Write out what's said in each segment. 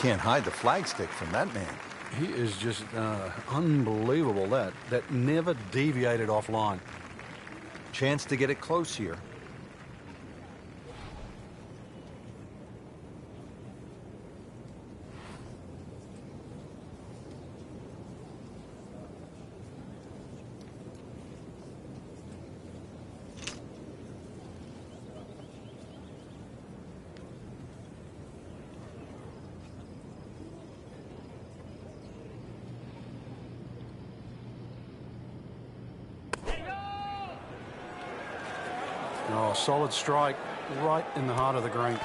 can't hide the flagstick from that man. He is just unbelievable, that never deviated offline. Chance to get it close here. Oh, solid strike right in the heart of the green.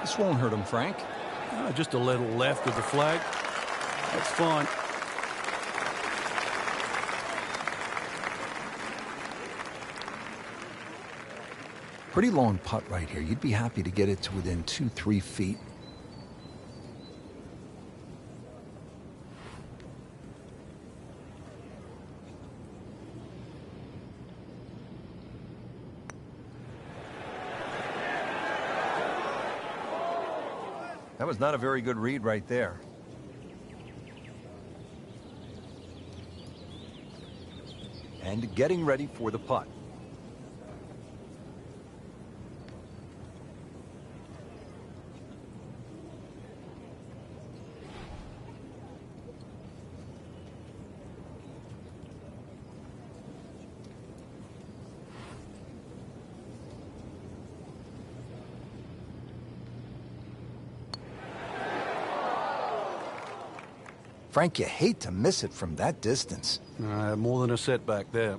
This won't hurt him, Frank. Just a little left of the flag. That's fine. Pretty long putt right here. You'd be happy to get it to within 2-3 feet. That was not a very good read right there. And getting ready for the putt. Frank, you hate to miss it from that distance. More than a setback there.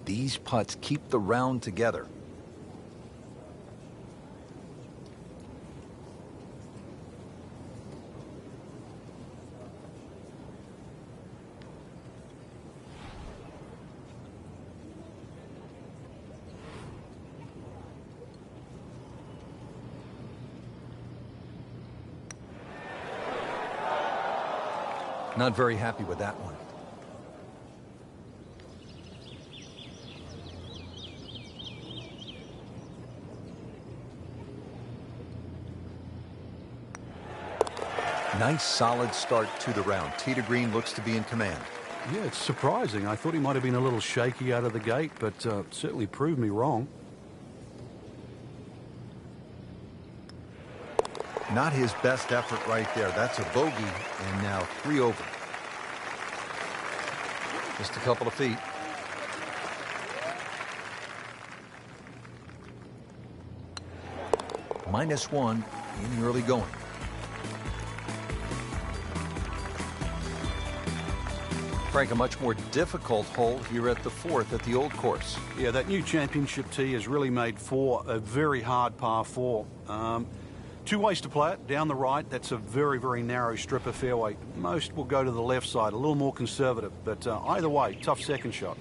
These putts keep the round together. Not very happy with that one. Nice solid start to the round. Tee to green looks to be in command. Yeah, it's surprising. I thought he might have been a little shaky out of the gate, but certainly proved me wrong. Not his best effort right there. That's a bogey, and now 3 over. Just a couple of feet. -1 in the early going. Frank, a much more difficult hole here at the 4th at the old course. Yeah, that new championship tee has really made 4 a very hard par 4. 2 ways to play it. Down the right, that's a very, very narrow strip of fairway. Most will go to the left side, a little more conservative. But either way, tough second shot.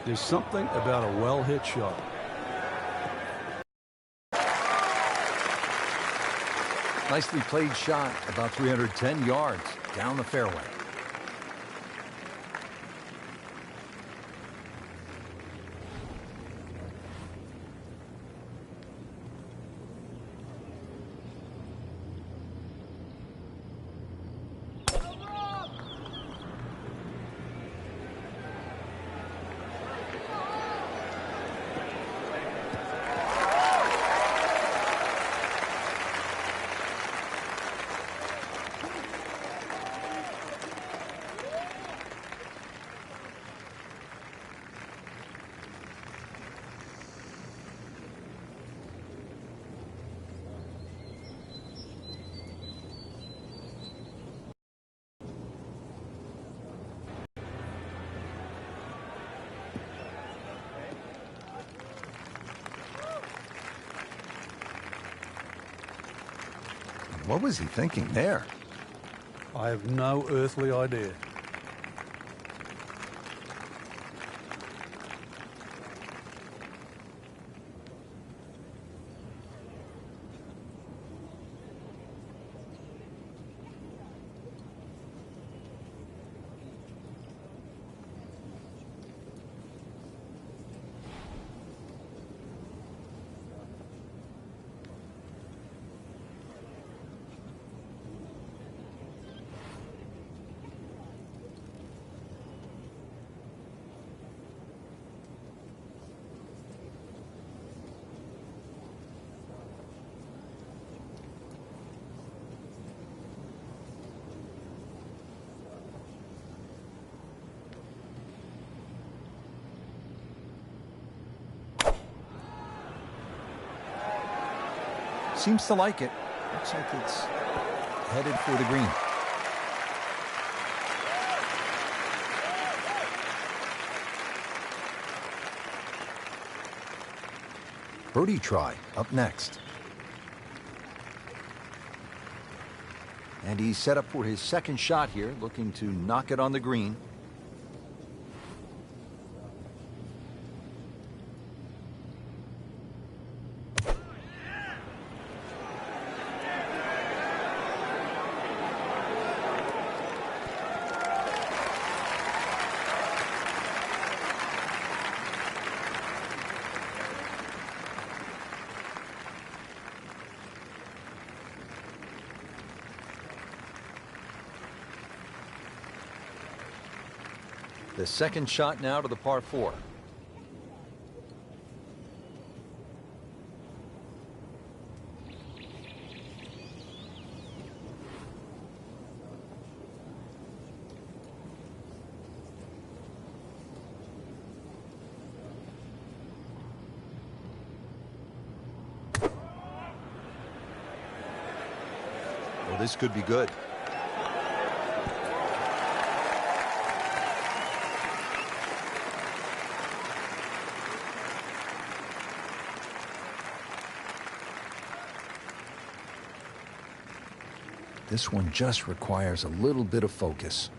There's something about a well-hit shot. Nicely played shot, about 310 yards down the fairway. What was he thinking there? I have no earthly idea. Seems to like it. Looks like it's headed for the green. Birdie try up next. And he's set up for his second shot here, looking to knock it on the green. The second shot now to the par 4. Well, this could be good. This one just requires a little bit of focus.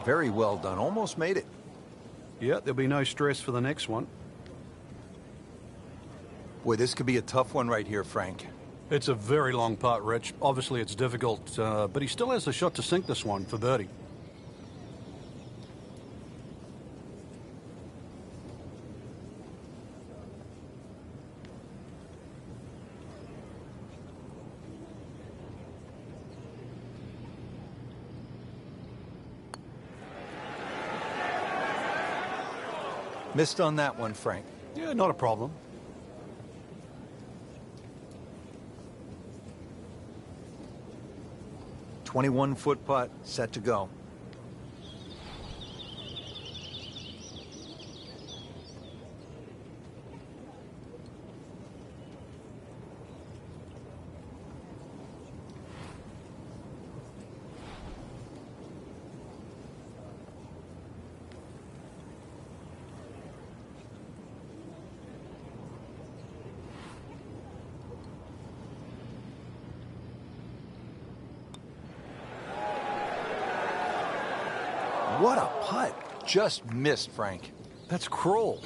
Very well done. Almost made it. Yeah, there'll be no stress for the next one. Boy, this could be a tough one right here, Frank. It's a very long putt, Rich. Obviously, it's difficult, but he still has the shot to sink this one for birdie. Missed on that one, Frank. Yeah, not a problem. "21-foot putt, set to go." What a putt. Just missed, Frank. That's cruel.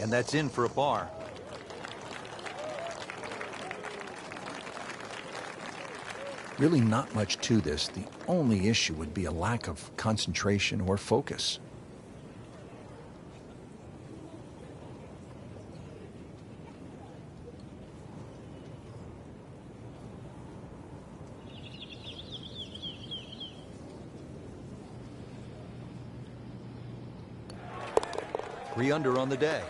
And that's in for a par. Really not much to this. The only issue would be a lack of concentration or focus. Three under on the day.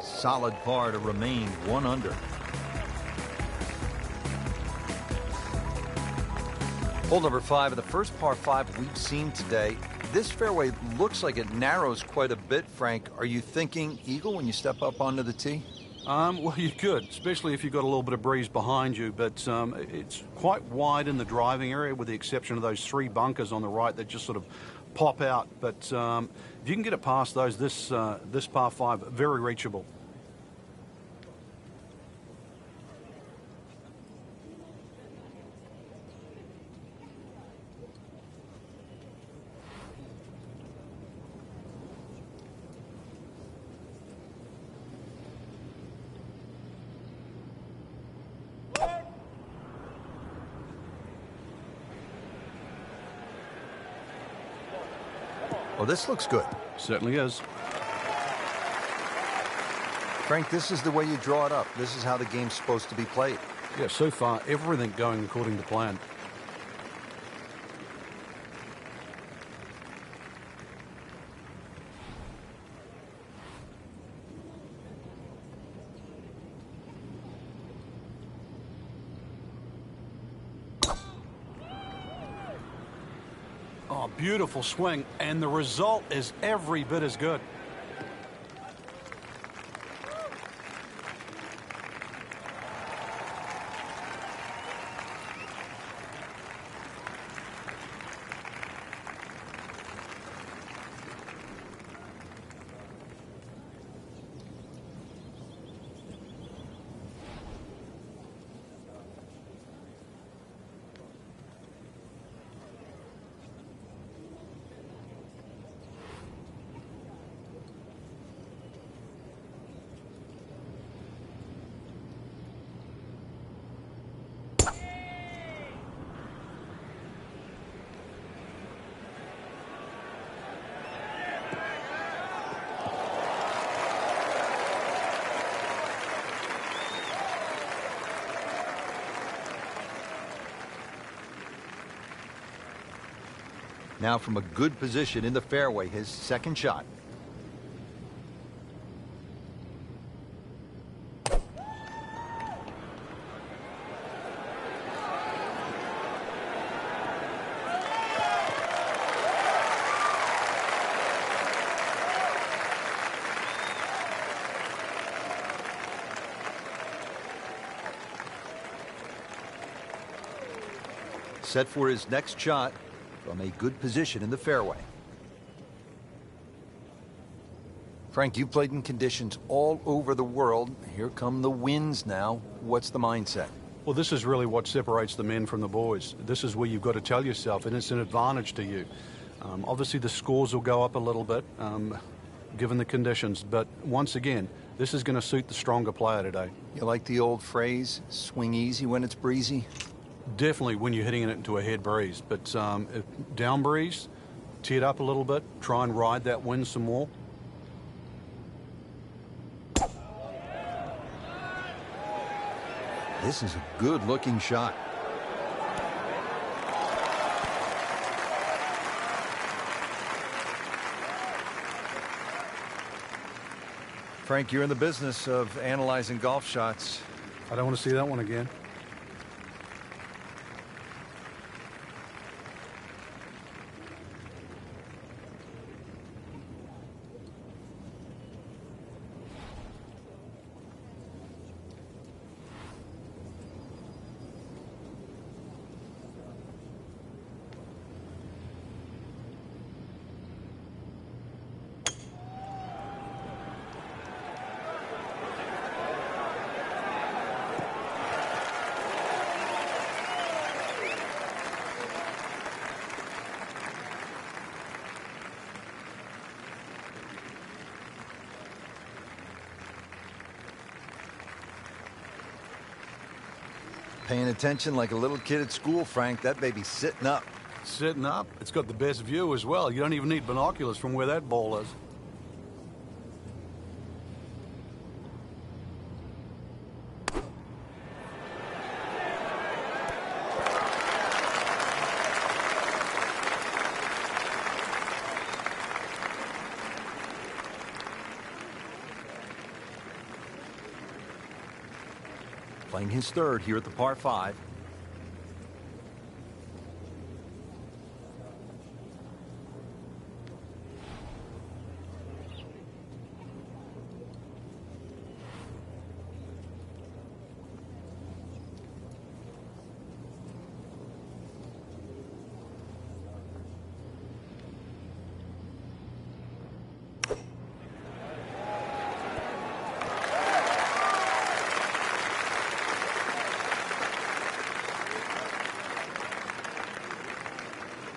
Solid par to remain 1 under. Hole number 5 of the first par 5 we've seen today. This fairway looks like it narrows quite a bit, Frank. Are you thinking eagle when you step up onto the tee? Well, you could, especially if you've got a little bit of breeze behind you, but it's quite wide in the driving area with the exception of those 3 bunkers on the right that just sort of pop out. But if you can get it past those, this par 5, very reachable. Well, this looks good. Certainly is. Frank, this is the way you draw it up. This is how the game's supposed to be played. Yeah, so far, everything going according to plan. Oh, beautiful swing, and the result is every bit as good. Now from a good position in the fairway, his second shot. Set for his next shot from a good position in the fairway. Frank, you played in conditions all over the world. Here come the winds now. What's the mindset? Well, this is really what separates the men from the boys. This is where you've got to tell yourself, and it's an advantage to you. Obviously, the scores will go up a little bit, given the conditions. But once again, this is going to suit the stronger player today. You like the old phrase, swing easy when it's breezy? Definitely when you're hitting it into a head breeze. But if down breeze, tee it up a little bit, try and ride that wind some more. This is a good-looking shot. Frank, you're in the business of analyzing golf shots. I don't want to see that one again. Paying attention like a little kid at school, Frank. That baby's sitting up. Sitting up. It's got the best view as well. You don't even need binoculars from where that ball is. Playing his third here at the par 5.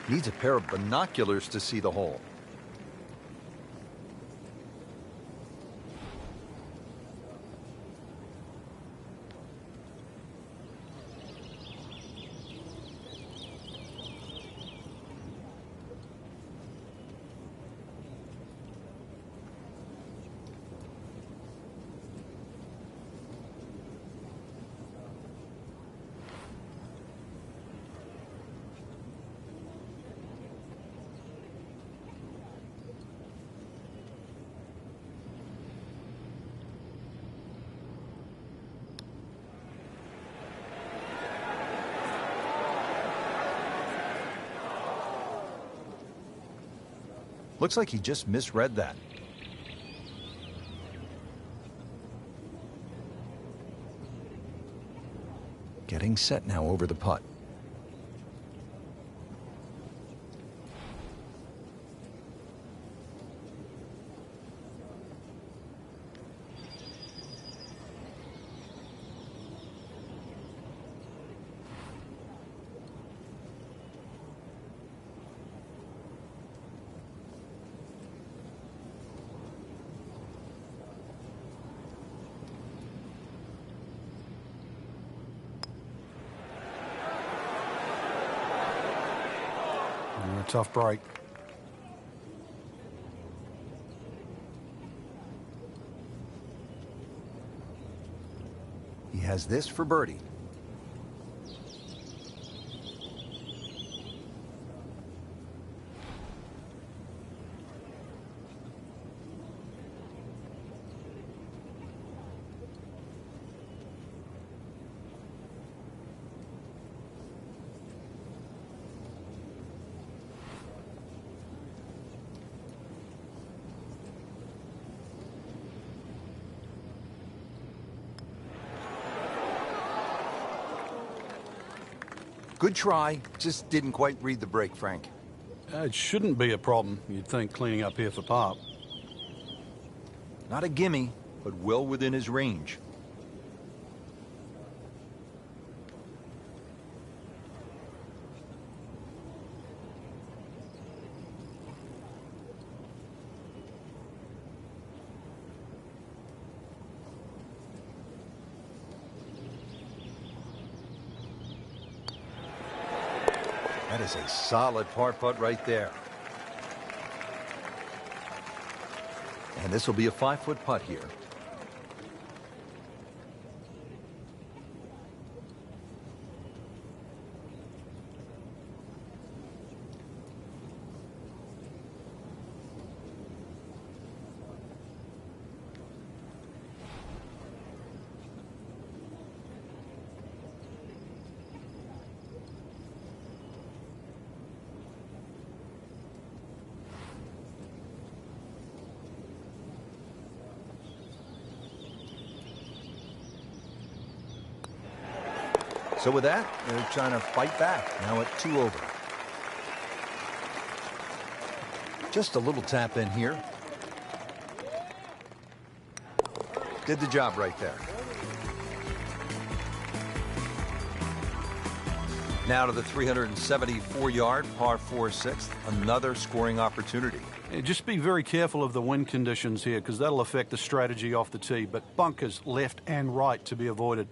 Needs a pair of binoculars to see the hole. Looks like he just misread that. Getting set now over the putt. Tough break. He has this for birdie. Good try, just didn't quite read the break, Frank. It shouldn't be a problem, you'd think, cleaning up here for par. Not a gimme, but well within his range. That is a solid par putt right there. And this will be a 5-foot putt here. So with that, they're trying to fight back, now at 2 over. Just a little tap in here. Did the job right there. Now to the 374-yard par 4 6th, another scoring opportunity. Just be very careful of the wind conditions here, because that'll affect the strategy off the tee, but bunkers left and right to be avoided.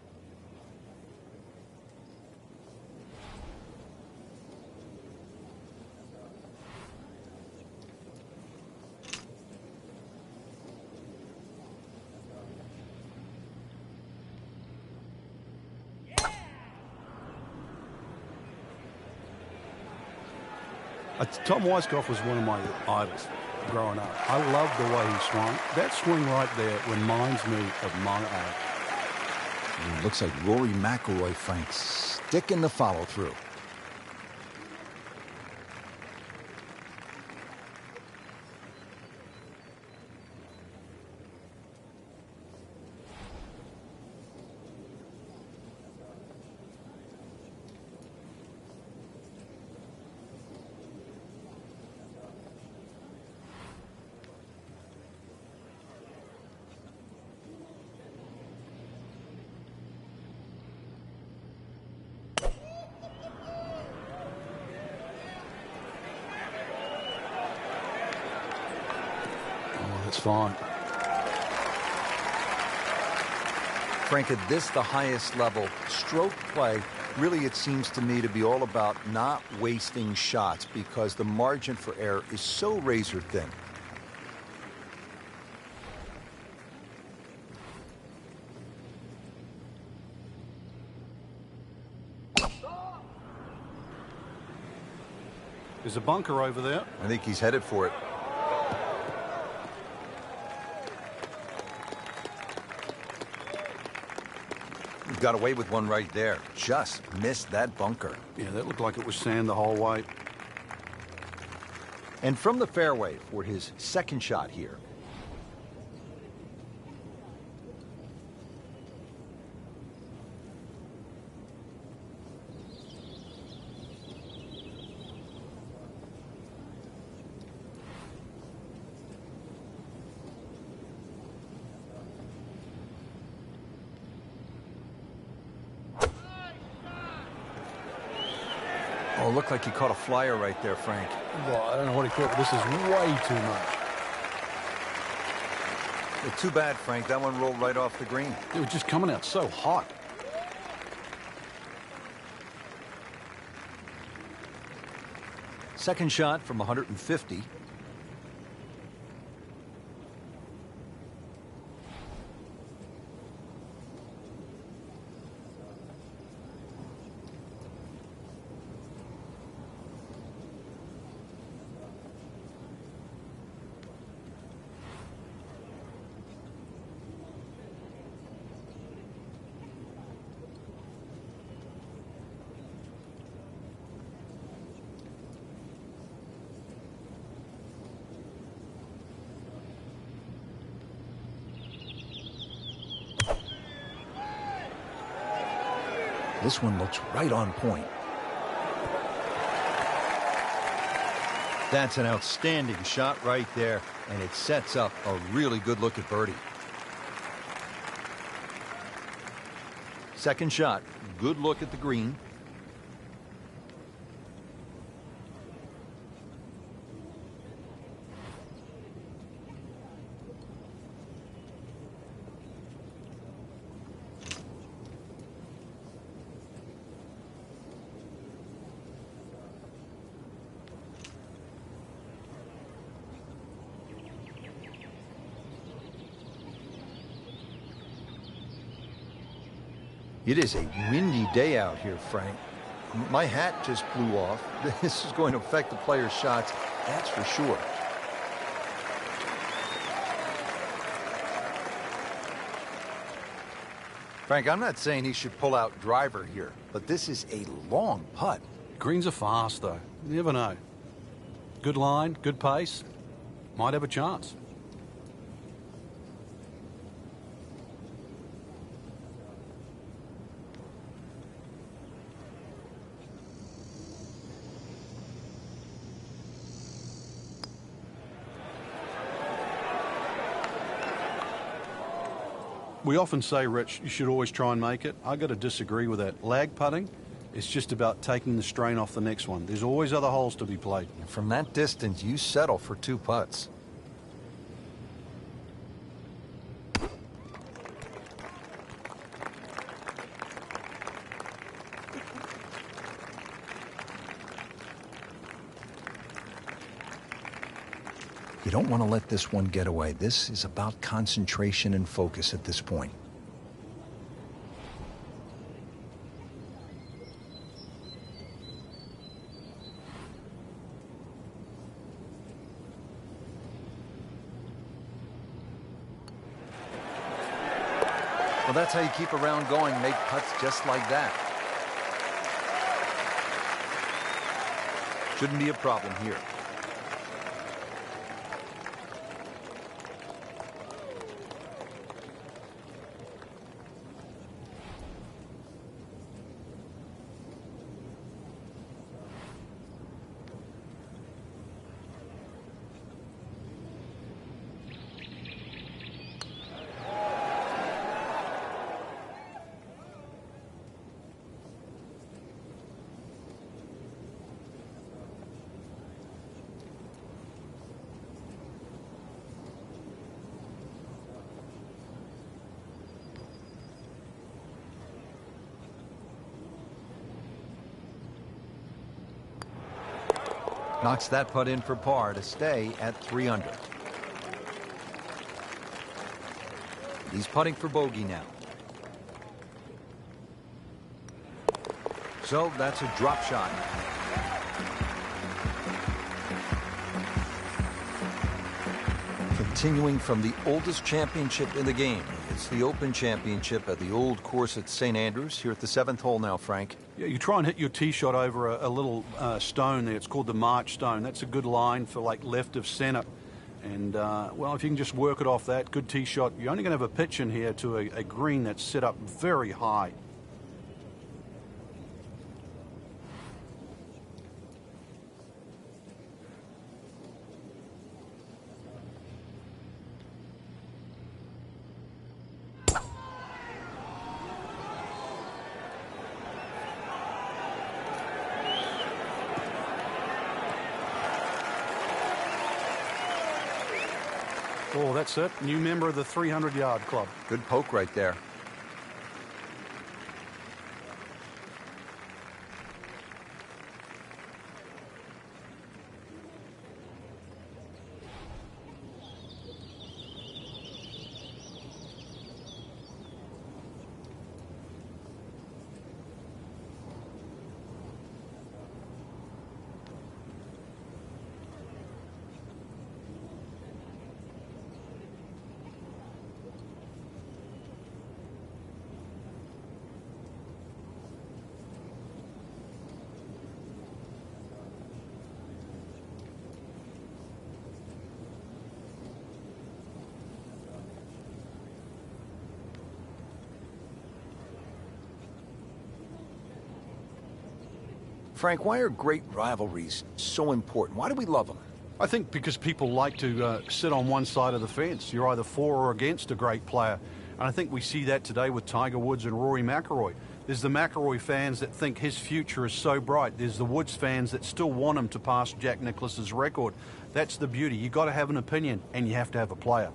Tom Weiskopf was one of my idols growing up. I loved the way he swung. That swing right there reminds me of my age. Looks like Rory McIlroy, Frank, sticking the follow-through. That's fine. Frank, at this, the highest level, stroke play, really it seems to me to be all about not wasting shots because the margin for error is so razor thin. There's a bunker over there. I think he's headed for it. Got away with one right there. Just missed that bunker. Yeah, that looked like it was sand the whole way. And from the fairway for his second shot here. Oh, looked like he caught a flyer right there, Frank. Well, I don't know what he caught, but this is way too much. Well, too bad, Frank. That one rolled right off the green. It was just coming out so hot. Second shot from 150. This one looks right on point. That's an outstanding shot right there, and it sets up a really good look at birdie. Second shot, good look at the green. It is a windy day out here, Frank. My hat just blew off. This is going to affect the players' shots, that's for sure. Frank, I'm not saying he should pull out driver here, but this is a long putt. Greens are fast, though. You never know. Good line, good pace. Might have a chance. We often say, Rich, you should always try and make it. I got to disagree with that. Lag putting, it's just about taking the strain off the next one. There's always other holes to be played. From that distance, you settle for 2 putts. You don't want to let this one get away. This is about concentration and focus at this point. that's how you keep a round going, make putts just like that. Shouldn't be a problem here. Knocks that putt in for par to stay at 3 under. He's putting for bogey now. So that's a drop shot. Continuing from the oldest championship in the game. It's the Open Championship at the old course at St. Andrews. Here at the 7th hole now, Frank. Yeah, you try and hit your tee shot over a little stone there. It's called the March stone. That's a good line for like left of center. And, well, if you can just work it off that, good tee shot, you're only going to have a pitch in here to a green that's set up very high. Oh, that's it. New member of the 300-yard club. Good poke right there. Frank, why are great rivalries so important? Why do we love them? I think because people like to sit on one side of the fence. You're either for or against a great player. And I think we see that today with Tiger Woods and Rory McIlroy. There's the McIlroy fans that think his future is so bright. There's the Woods fans that still want him to pass Jack Nicklaus's record. That's the beauty. You've got to have an opinion, and you have to have a player.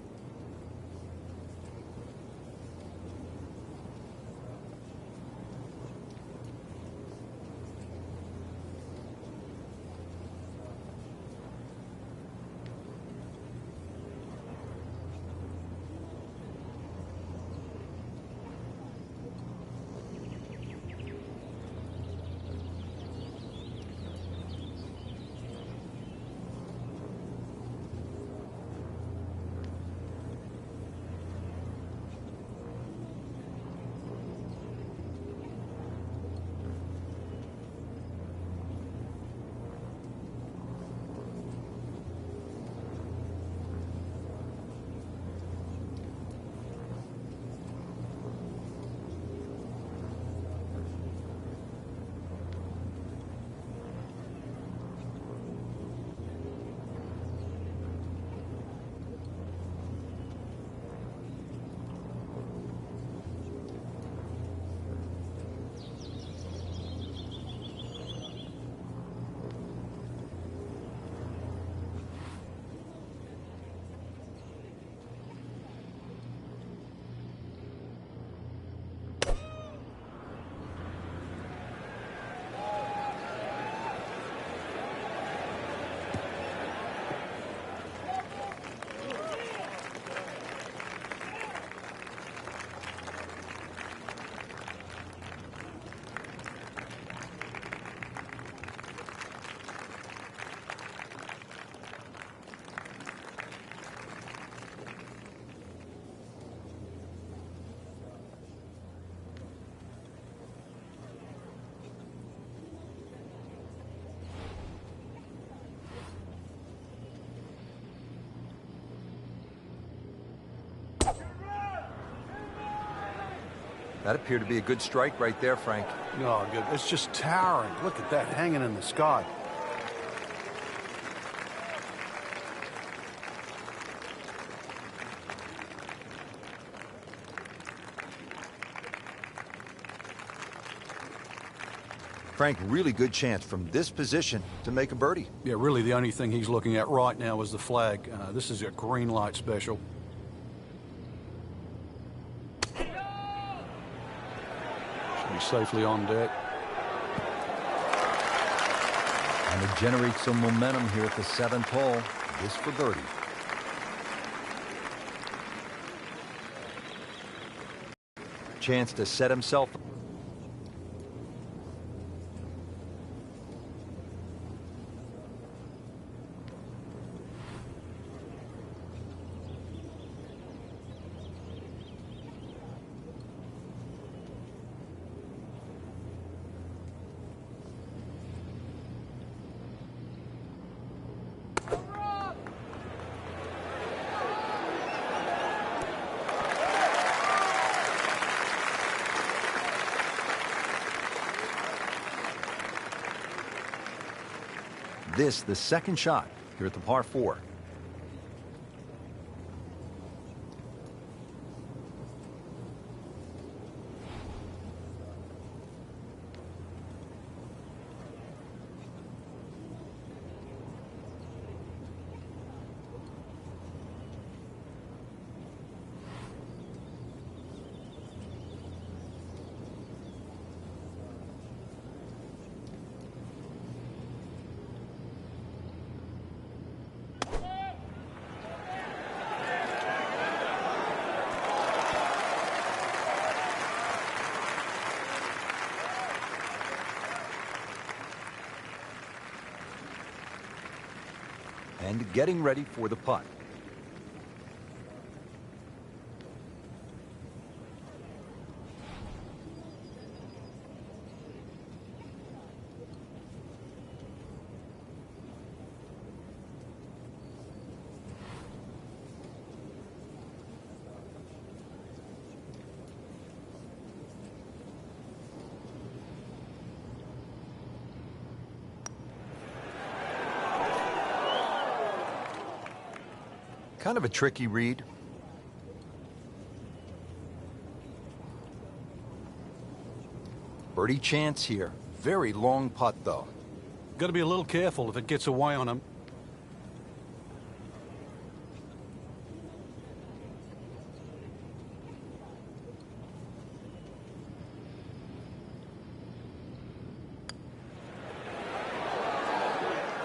That appeared to be a good strike right there, Frank. Oh, good. It's just towering. Look at that, hanging in the sky. Frank, really good chance from this position to make a birdie. Yeah, really the only thing he's looking at right now is the flag. This is a green light special. Should be safely on deck. And it generates some momentum here at the 7th hole. This for birdie. Chance to set himself. This, the second shot here at the par 4. And getting ready for the putt. Kind of a tricky read. Birdie chance here. Very long putt, though. Got to be a little careful if it gets away on him.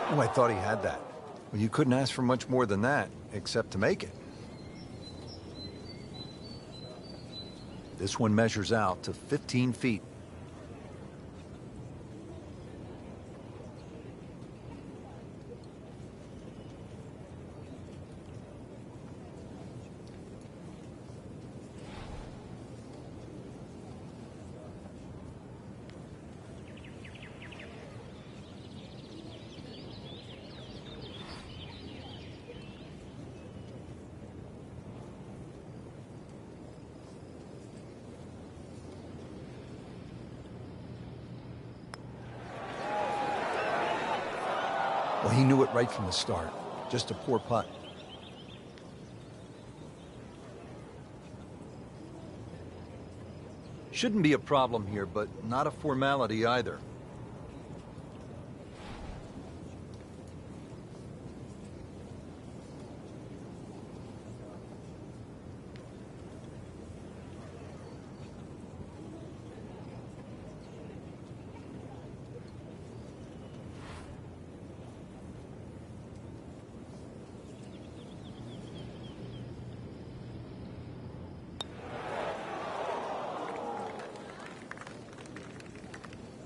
Oh, I thought he had that. Well, you couldn't ask for much more than that, except to make it. This one measures out to 15 feet. Well, he knew it right from the start. Just a poor putt. Shouldn't be a problem here, but not a formality either.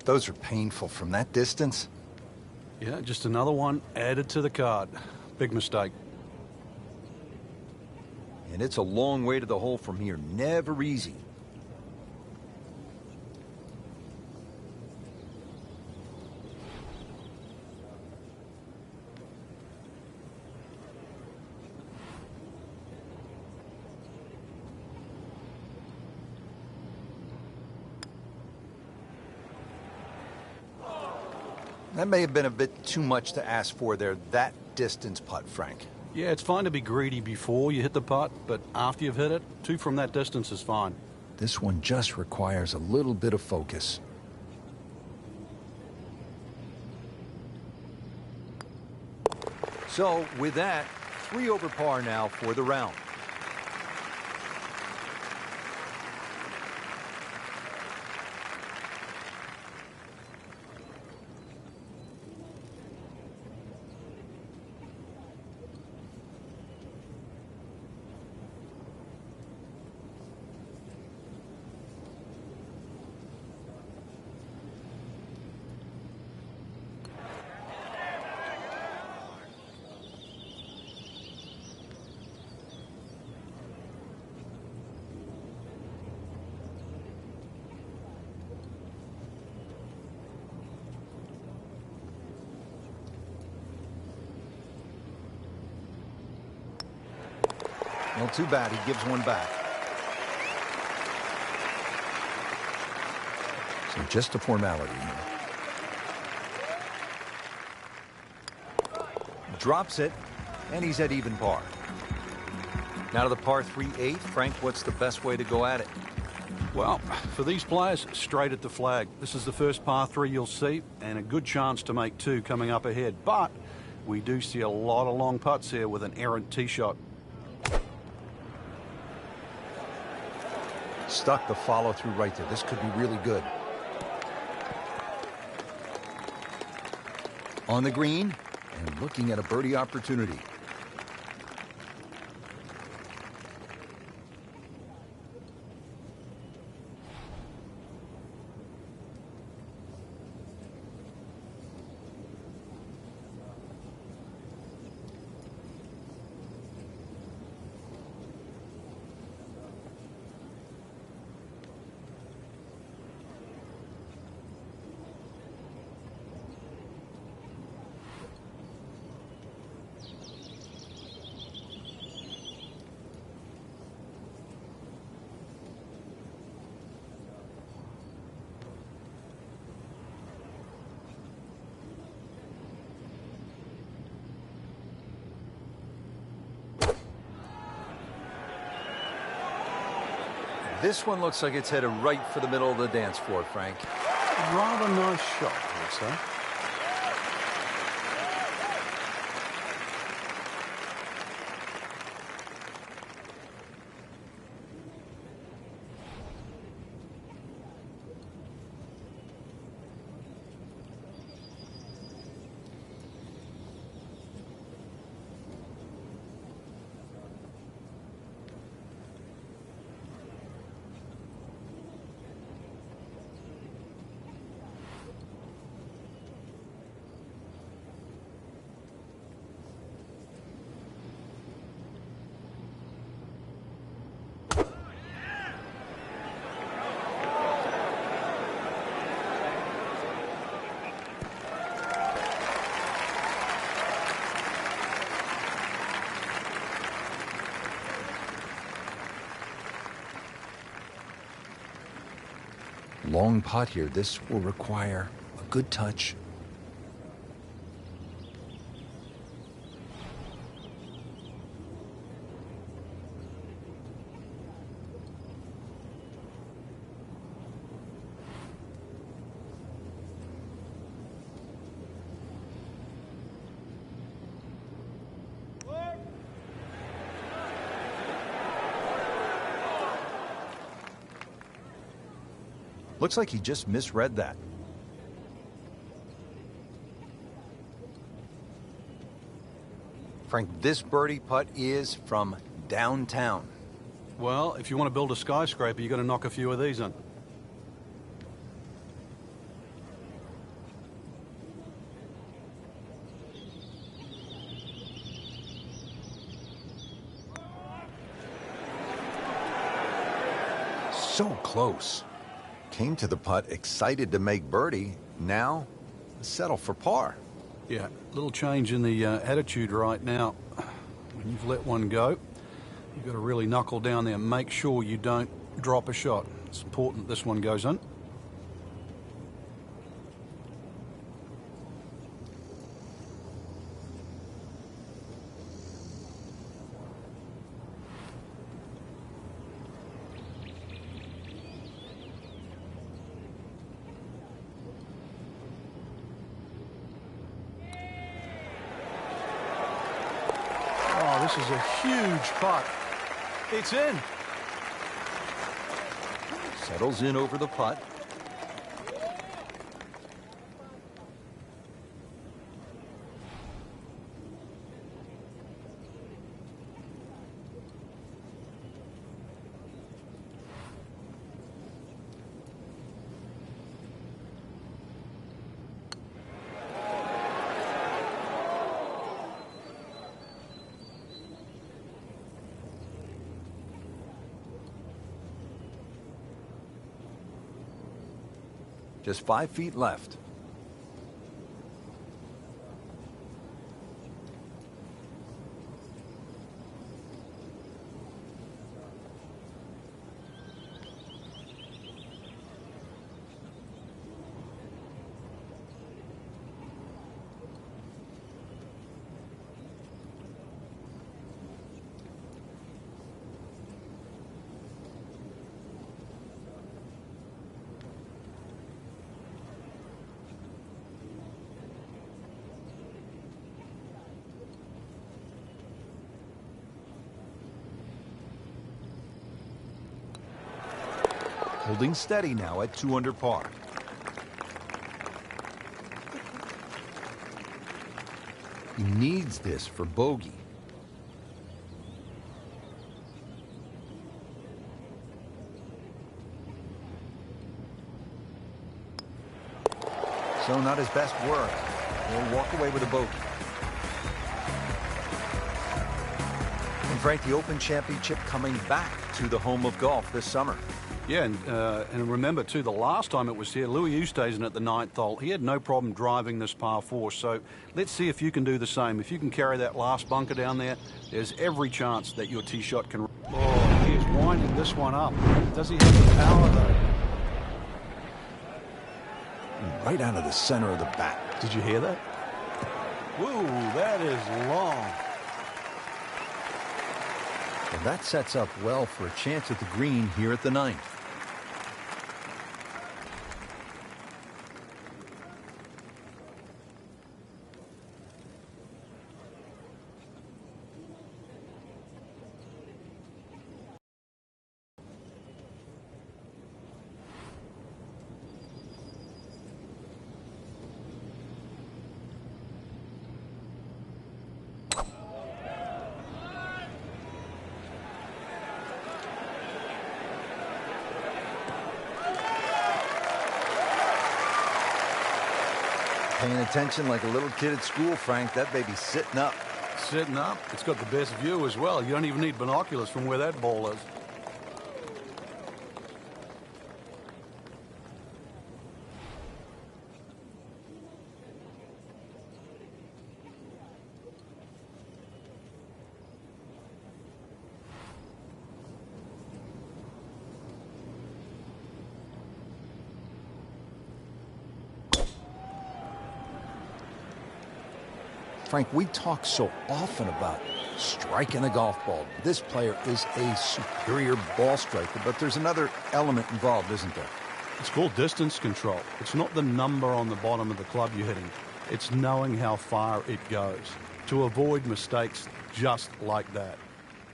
Those are painful from that distance. Yeah, just another one added to the card. Big mistake. And it's a long way to the hole from here. Never easy. That may have been a bit too much to ask for there, that distance putt, Frank. Yeah, it's fine to be greedy before you hit the putt, but after you've hit it, 2 from that distance is fine. This one just requires a little bit of focus. So, with that, 3 over par now for the round. Well, too bad. He gives one back. So just a formality here. Drops it, and he's at even par. Now to the par 3/8. Frank, what's the best way to go at it? Well, for these players, straight at the flag. This is the first par 3 you'll see, and a good chance to make 2 coming up ahead. But we do see a lot of long putts here with an errant tee shot. Stuck the follow through right there. This could be really good. On the green and looking at a birdie opportunity. This one looks like it's headed right for the middle of the dance floor, Frank. Rather nice shot, I would say. Long putt here. This will require a good touch. Looks like he just misread that. Frank, this birdie putt is from downtown. Well, if you want to build a skyscraper, you've got to knock a few of these in. So close. Came to the putt, excited to make birdie. Now, settle for par. Yeah, little change in the attitude right now. When you've let one go, you've got to really knuckle down there and make sure you don't drop a shot. It's important this one goes in. This is a huge putt. It's in. Settles in over the putt. Just 5 feet left. Holding steady now at 2 under par. He needs this for bogey. So not his best work. He'll walk away with a bogey. And Frank, the Open Championship coming back to the home of golf this summer. Yeah, and remember, too, the last time it was here, Louis Oosthuizen at the 9th hole, he had no problem driving this par 4. So let's see if you can do the same. If you can carry that last bunker down there, there's every chance that your tee shot can... Oh, he is winding this one up. Does he have the power, though? Right out of the center of the bat. Did you hear that? Whoa, that is long. And that sets up well for a chance at the green here at the 9th. Paying attention like a little kid at school, Frank. That baby's sitting up. Sitting up. It's got the best view as well. You don't even need binoculars from where that ball is. Frank, we talk so often about striking the golf ball. This player is a superior ball striker, but there's another element involved, isn't there? It's called distance control. It's not the number on the bottom of the club you're hitting. It's knowing how far it goes to avoid mistakes just like that.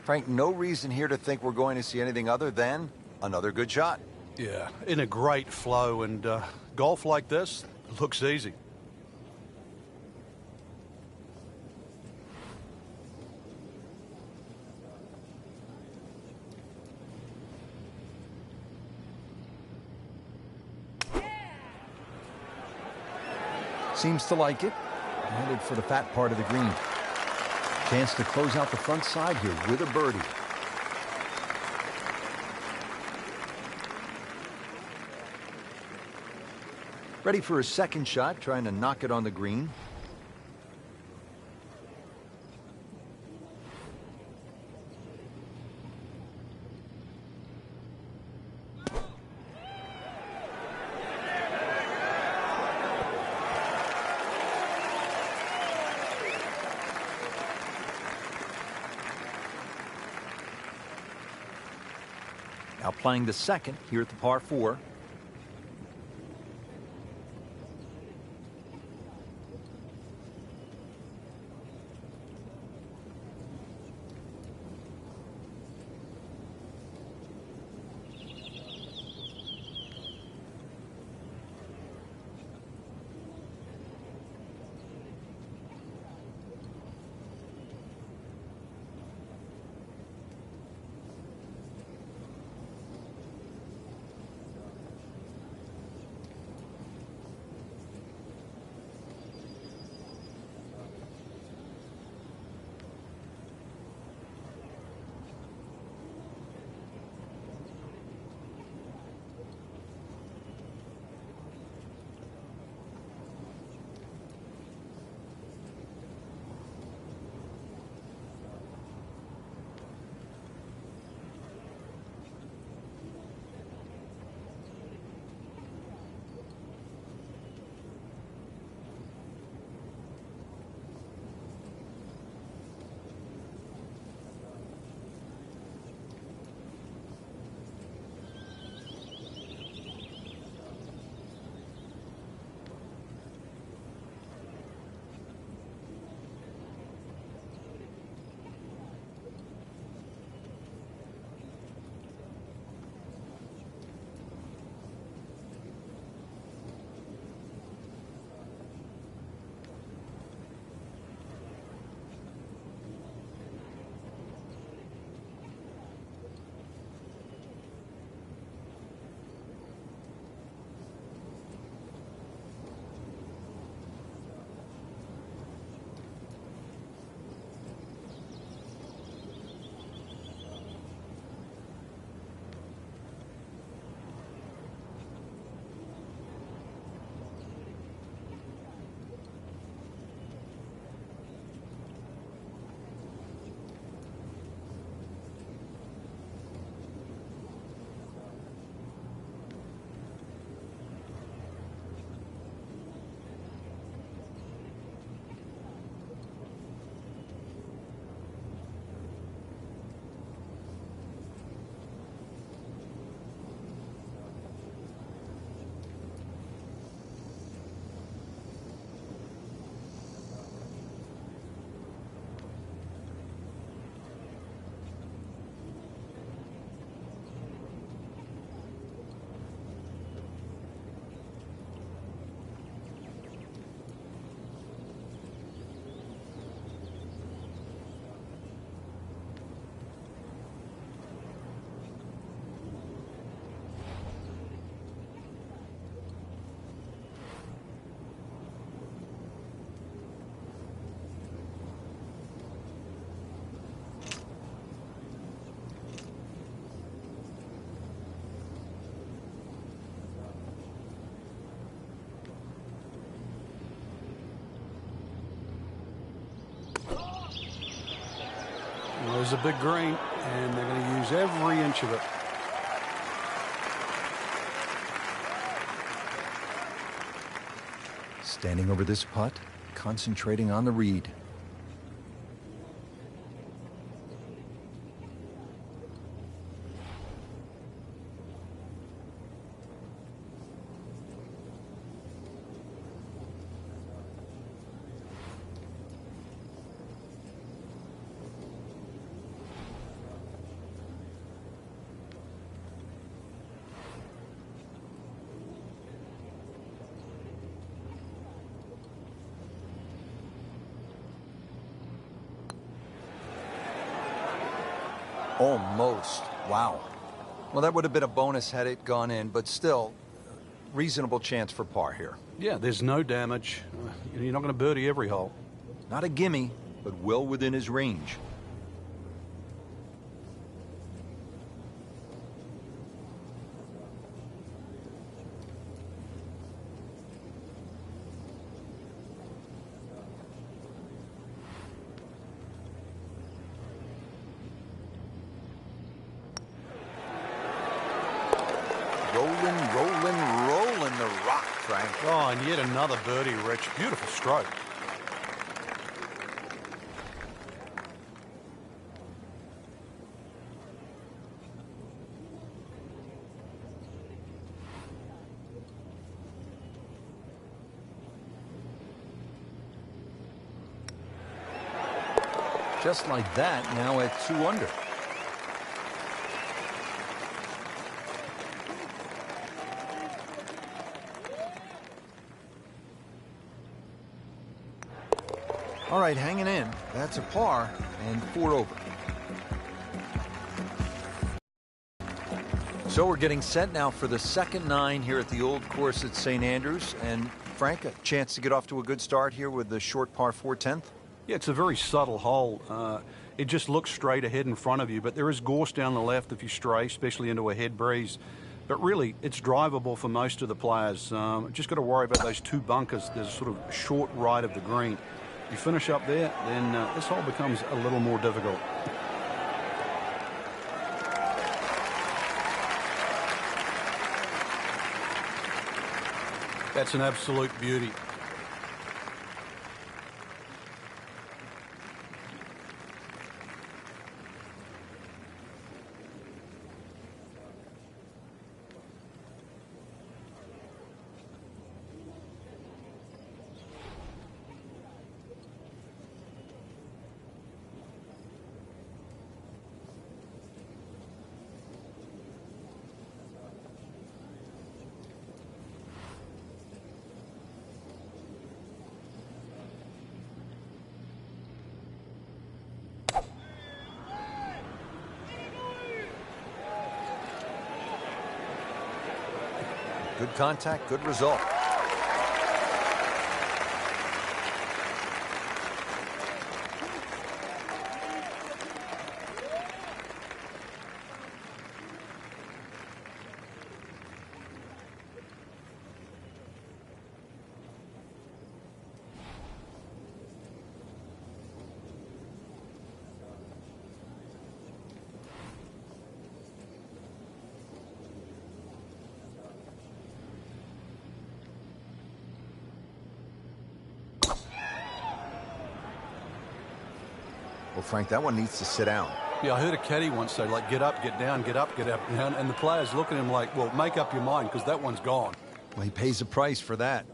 Frank, no reason here to think we're going to see anything other than another good shot. Yeah, in a great flow, and golf like this looks easy. Seems to like it. Headed for the fat part of the green. Chance to close out the front side here with a birdie. Ready for his second shot, trying to knock it on the green. Now playing the second here at the par 4. is a big green, and they're going to use every inch of it. Standing over this putt, concentrating on the read. Almost. Wow. Well, that would have been a bonus had it gone in, but still, reasonable chance for par here. Yeah, there's no damage. You're not going to birdie every hole. Not a gimme, but well within his range. Rolling the rock, Frank. Oh, and yet another birdie, Rich. Beautiful stroke. Just like that, now at 2 under. All right, hanging in. That's a par and 4 over. So we're getting set now for the second 9 here at the old course at St. Andrews. And Frank, a chance to get off to a good start here with the short par 4 10th? Yeah, it's a very subtle hole. It just looks straight ahead in front of you, but there is gorse down the left if you stray, especially into a head breeze. But really, it's drivable for most of the players. Just got to worry about those 2 bunkers. There's sort of short right of the green. If you finish up there, then this hole becomes a little more difficult. That's an absolute beauty. Good contact, good result. Well, Frank, that one needs to sit down. Yeah, I heard a caddy once say, like, get up, get down, get up, get up, down. And the players look at him like, well, make up your mind because that one's gone. Well, he pays a price for that.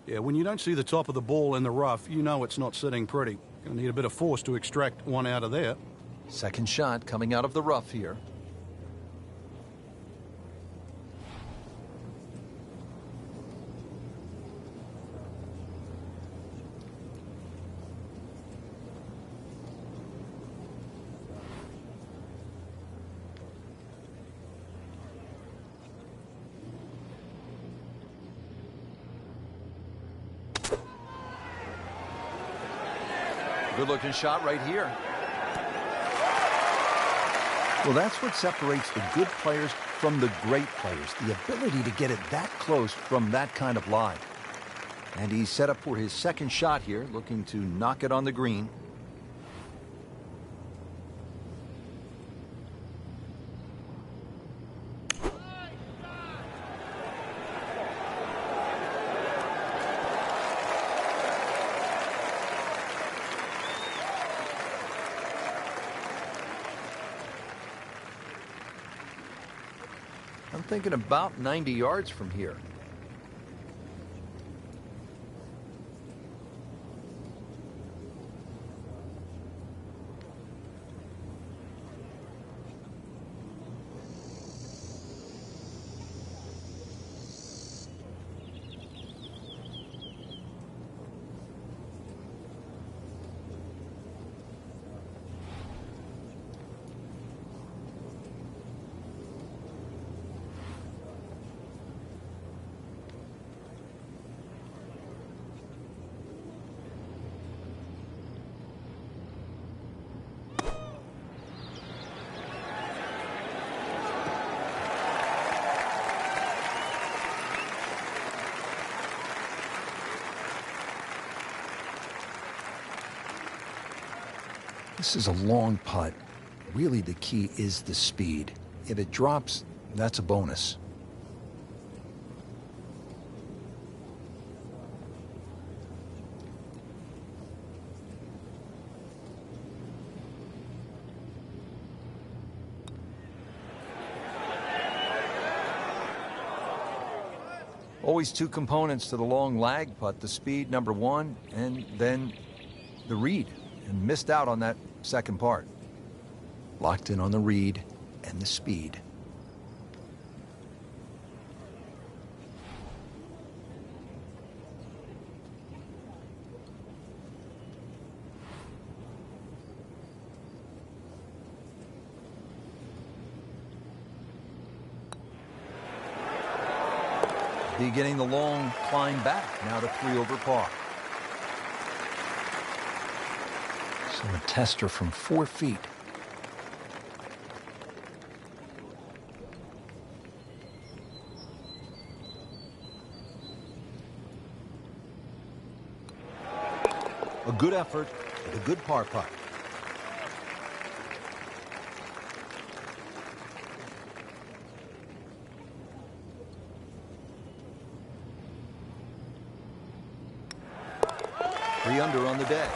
Yeah, when you don't see the top of the ball in the rough, you know it's not sitting pretty. Going to need a bit of force to extract one out of there. Second shot coming out of the rough here. Good-looking shot right here. Well, that's what separates the good players from the great players, the ability to get it that close from that kind of lie. And he's set up for his second shot here, looking to knock it on the green. thinking about 90 yards from here. This is a long putt. Really, the key is the speed. If it drops, that's a bonus. Always two components to the long lag putt, the speed, number one, and then the read. And missed out on that second part. Locked in on the read and the speed. Beginning the long climb back, now to 3 over par. So a tester from 4 feet. A good effort with a good par putt. Three under on the day.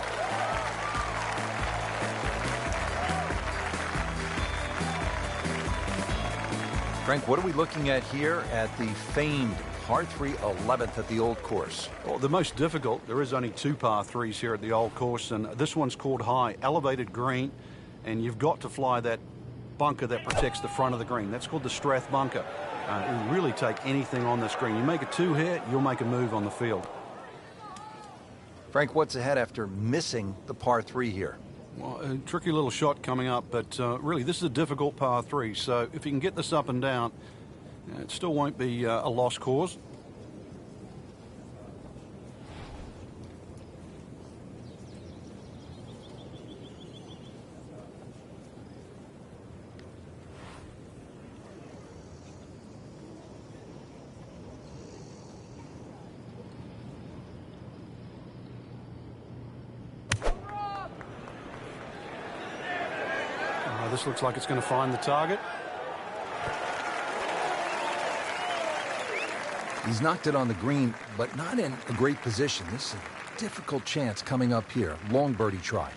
Frank, what are we looking at here at the famed par 3 11th at the old course? Well, the most difficult, there is only 2 par 3s here at the old course, and this one's called high, elevated green, and you've got to fly that bunker that protects the front of the green. That's called the Strath bunker. It will really take anything on this green. You make a 2 here, you'll make a move on the field. Frank, what's ahead after missing the par 3 here? Well, a tricky little shot coming up, but really this is a difficult par 3, so if you can get this up and down, it still won't be a lost cause. This looks like it's going to find the target. He's knocked it on the green, but not in a great position. This is a difficult chance coming up here. Long birdie try.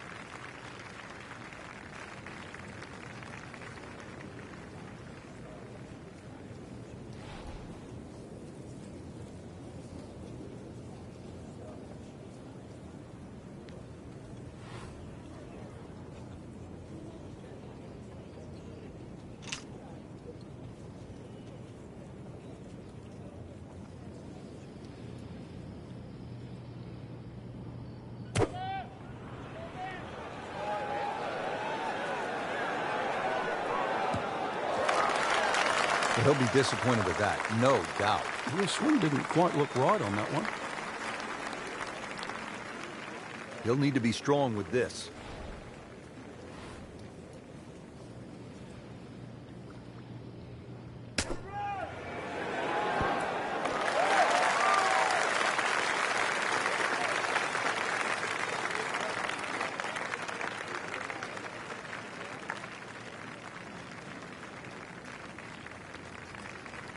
He'll be disappointed with that, no doubt. The swing didn't quite look right on that one. He'll need to be strong with this.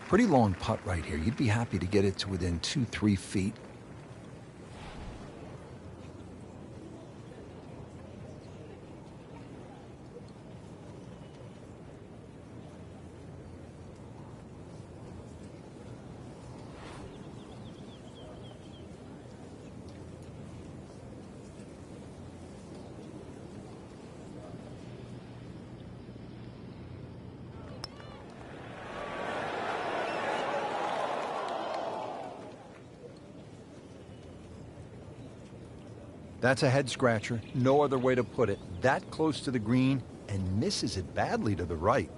Pretty long putt right here. You'd be happy to get it to within 2-3 feet. That's a head scratcher. No other way to put it. That close to the green and misses it badly to the right.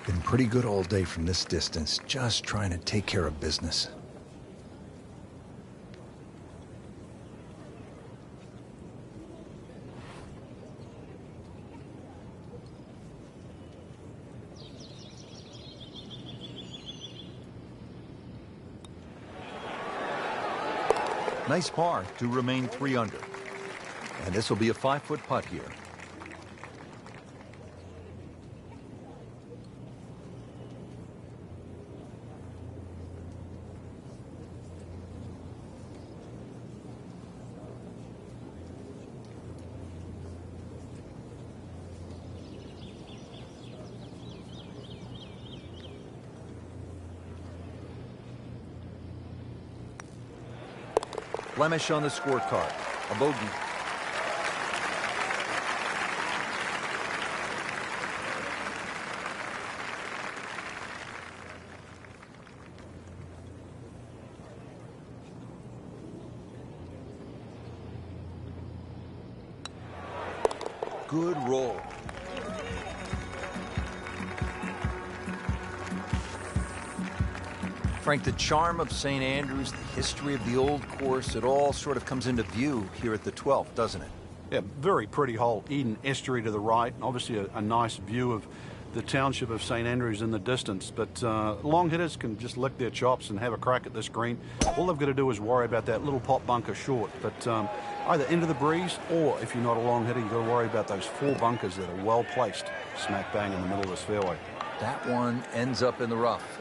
Been pretty good all day from this distance, just trying to take care of business. Nice par to remain 3 under. And this will be a 5-foot putt here. Blemish on the scorecard, a bogey. Good roll. Frank, the charm of St. Andrews, the history of the old course, it all sort of comes into view here at the 12th, doesn't it? Yeah, very pretty hole. Eden Estuary to the right. Obviously a nice view of the township of St. Andrews in the distance. But long hitters can just lick their chops and have a crack at this green. All they've got to do is worry about that little pop bunker short. But either into the breeze, or if you're not a long hitter, you've got to worry about those 4 bunkers that are well placed smack bang in the middle of this fairway. That one ends up in the rough.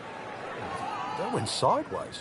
That went sideways.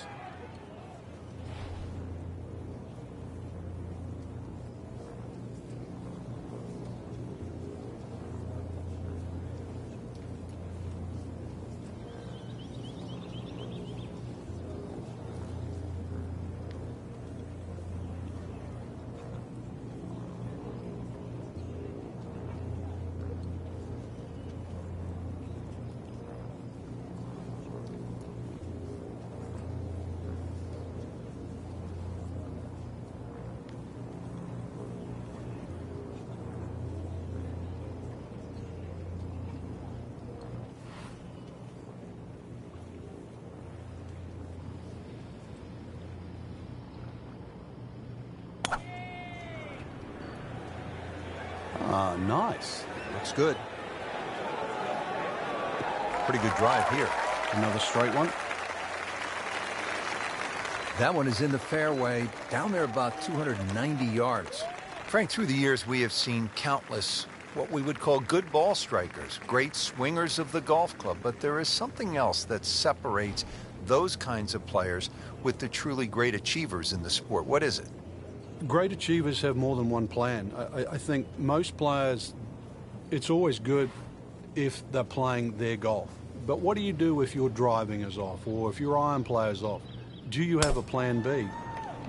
Nice. Looks good. Pretty good drive here. Another straight one. That one is in the fairway, down there about 290 yards. Frank, through the years, we have seen countless what we would call good ball strikers, great swingers of the golf club, but there is something else that separates those kinds of players with the truly great achievers in the sport. What is it? Great achievers have more than one plan. I think most players, it's always good if they're playing their golf. But what do you do if your driving is off, or if your iron play is off? Do you have a plan B?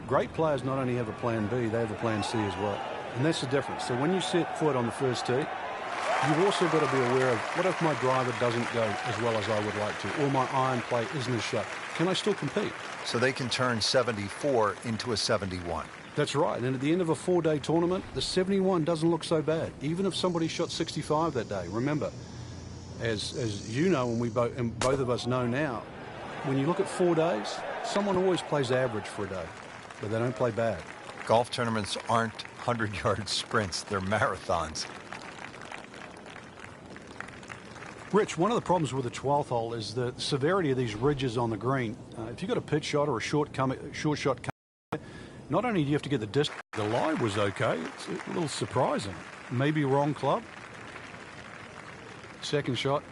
Great players not only have a plan B, they have a plan C as well. And that's the difference. So when you set foot on the first tee, you've also got to be aware of, what if my driver doesn't go as well as I would like to, or my iron play isn't as sharp? Can I still compete? So they can turn 74 into a 71. That's right. And at the end of a 4-day tournament, the 71 doesn't look so bad, even if somebody shot 65 that day. Remember, as you know, and both of us know now, when you look at 4 days, someone always plays average for a day, but they don't play bad. Golf tournaments aren't 100-yard sprints. They're marathons. Rich, one of the problems with the 12th hole is the severity of these ridges on the green. If you've got a pitch shot or a short shot coming, not only do you have to get the distance, the lie was okay. It's a little surprising. Maybe wrong club. Second shot.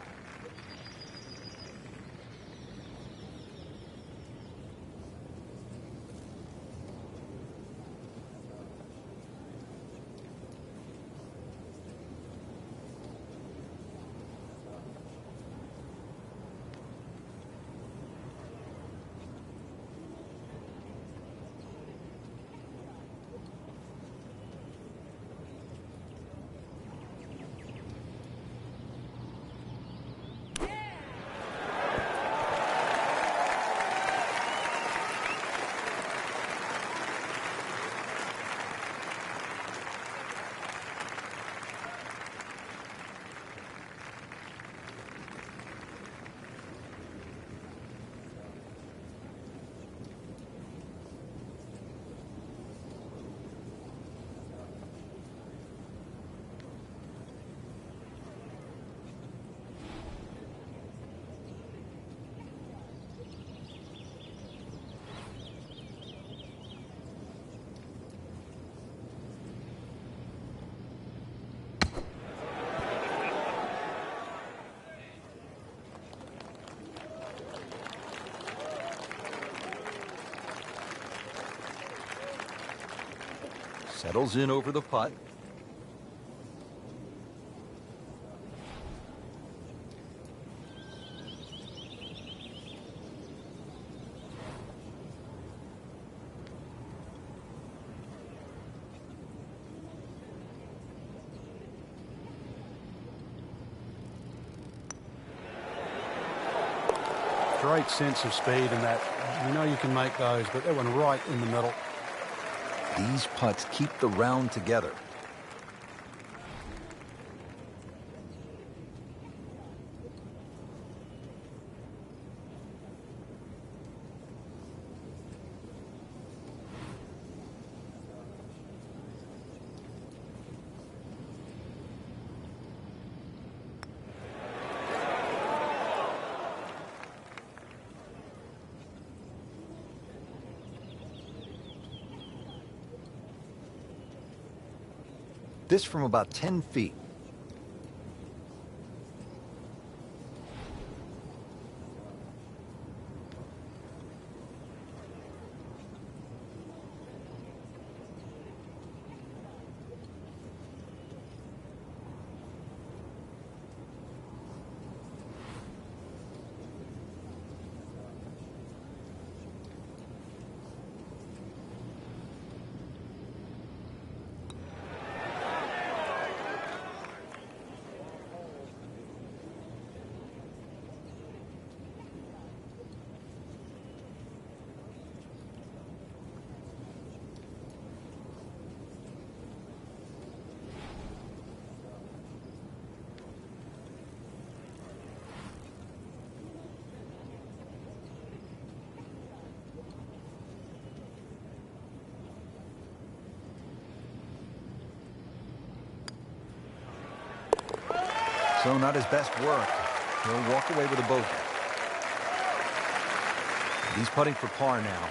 Settles in over the putt. Great sense of speed in that. You know you can make those, but that one right in the middle. These putts keep the round together. This from about 10 feet. So not his best work. He'll walk away with a bogey. He's putting for par now.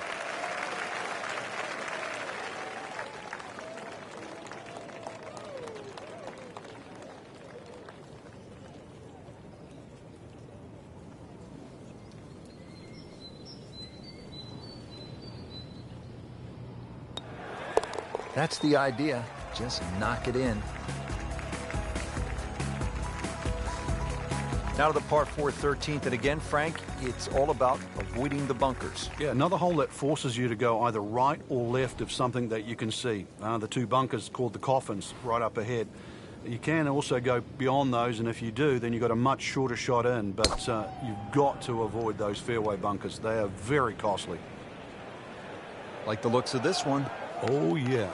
That's the idea. Just knock it in. Now to the par 4 13th, and again, Frank, it's all about avoiding the bunkers. Yeah, another hole that forces you to go either right or left of something that you can see. The two bunkers called the coffins right up ahead. You can also go beyond those, and if you do, then you've got a much shorter shot in, but you've got to avoid those fairway bunkers. They are very costly. Like the looks of this one. Oh, yeah.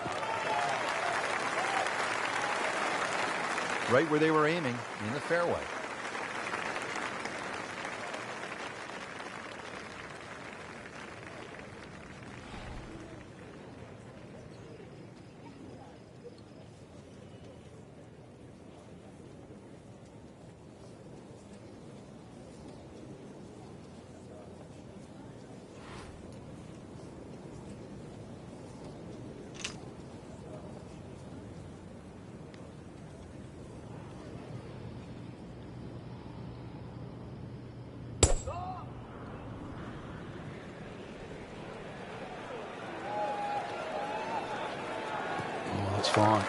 Right where they were aiming, in the fairway. it's fine.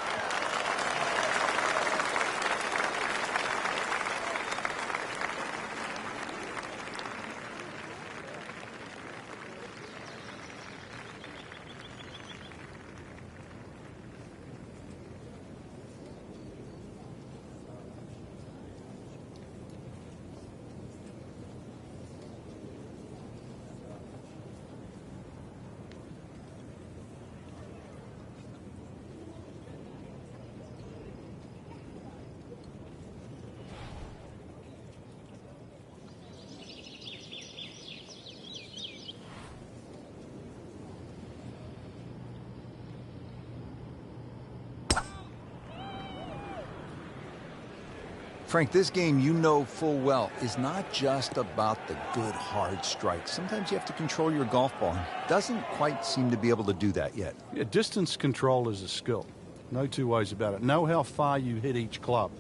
Frank, this game, you know full well, is not just about the good, hard strikes. Sometimes you have to control your golf ball. Doesn't quite seem to be able to do that yet. Yeah, distance control is a skill. No two ways about it. Know how far you hit each club.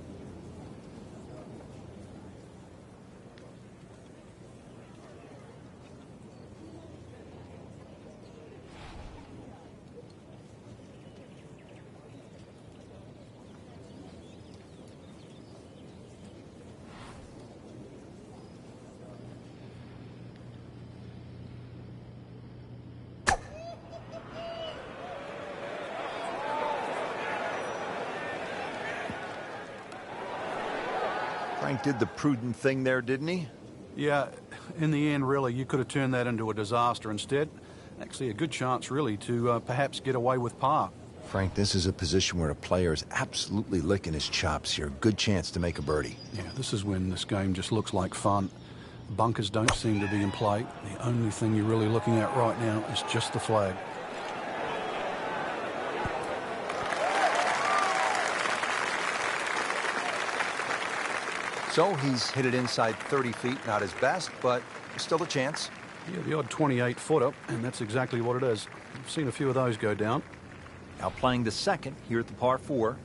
Frank did the prudent thing there, didn't he? Yeah, in the end, really, you could have turned that into a disaster instead. Actually, a good chance, really, to perhaps get away with par. Frank, this is a position where a player is absolutely licking his chops here. Good chance to make a birdie. Yeah, this is when this game just looks like fun. Bunkers don't seem to be in play. The only thing you're really looking at right now is just the flag. So he's hit it inside 30 feet, not his best, but still a chance. Yeah, the odd 28-footer, and that's exactly what it is. I've seen a few of those go down. Now playing the second here at the par 4.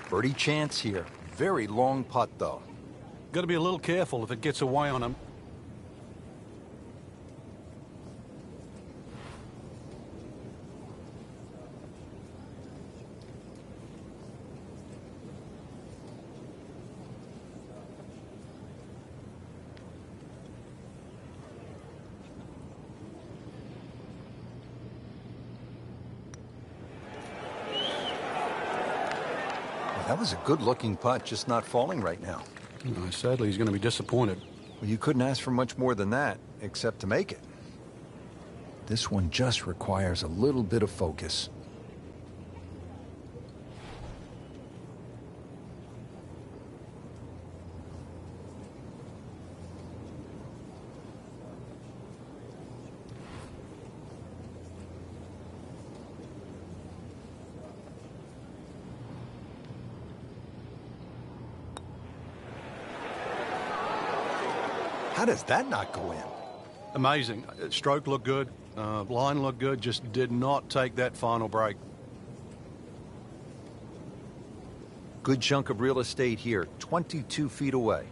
Birdie chance here. Very long putt, though. Got to be a little careful if it gets away on him. That was a good-looking putt, just not falling right now. Sadly, he's going to be disappointed. Well, you couldn't ask for much more than that, except to make it. This one just requires a little bit of focus. How does that not go in? Amazing. Stroke looked good. Line looked good. Just did not take that final break. Good chunk of real estate here, 22 feet away.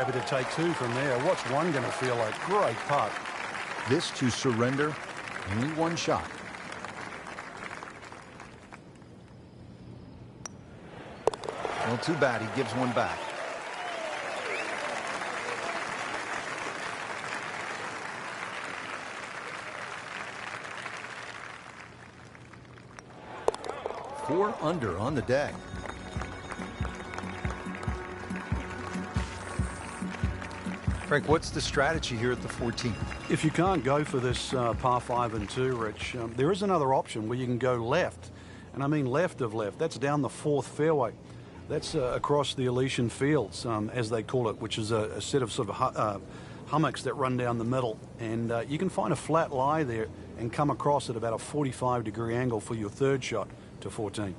happy to take two from there. What's one going to feel like? Great putt. This to surrender, only one shot. Well, too bad. He gives one back. Four under on the day. Frank, what's the strategy here at the 14th? If you can't go for this par 5 and 2, Rich, there is another option where you can go left. And I mean left of left. That's down the 4th fairway. That's across the Elysian Fields, as they call it, which is a set of sort of hummocks that run down the middle. And you can find a flat lie there and come across at about a 45-degree angle for your third shot to 14.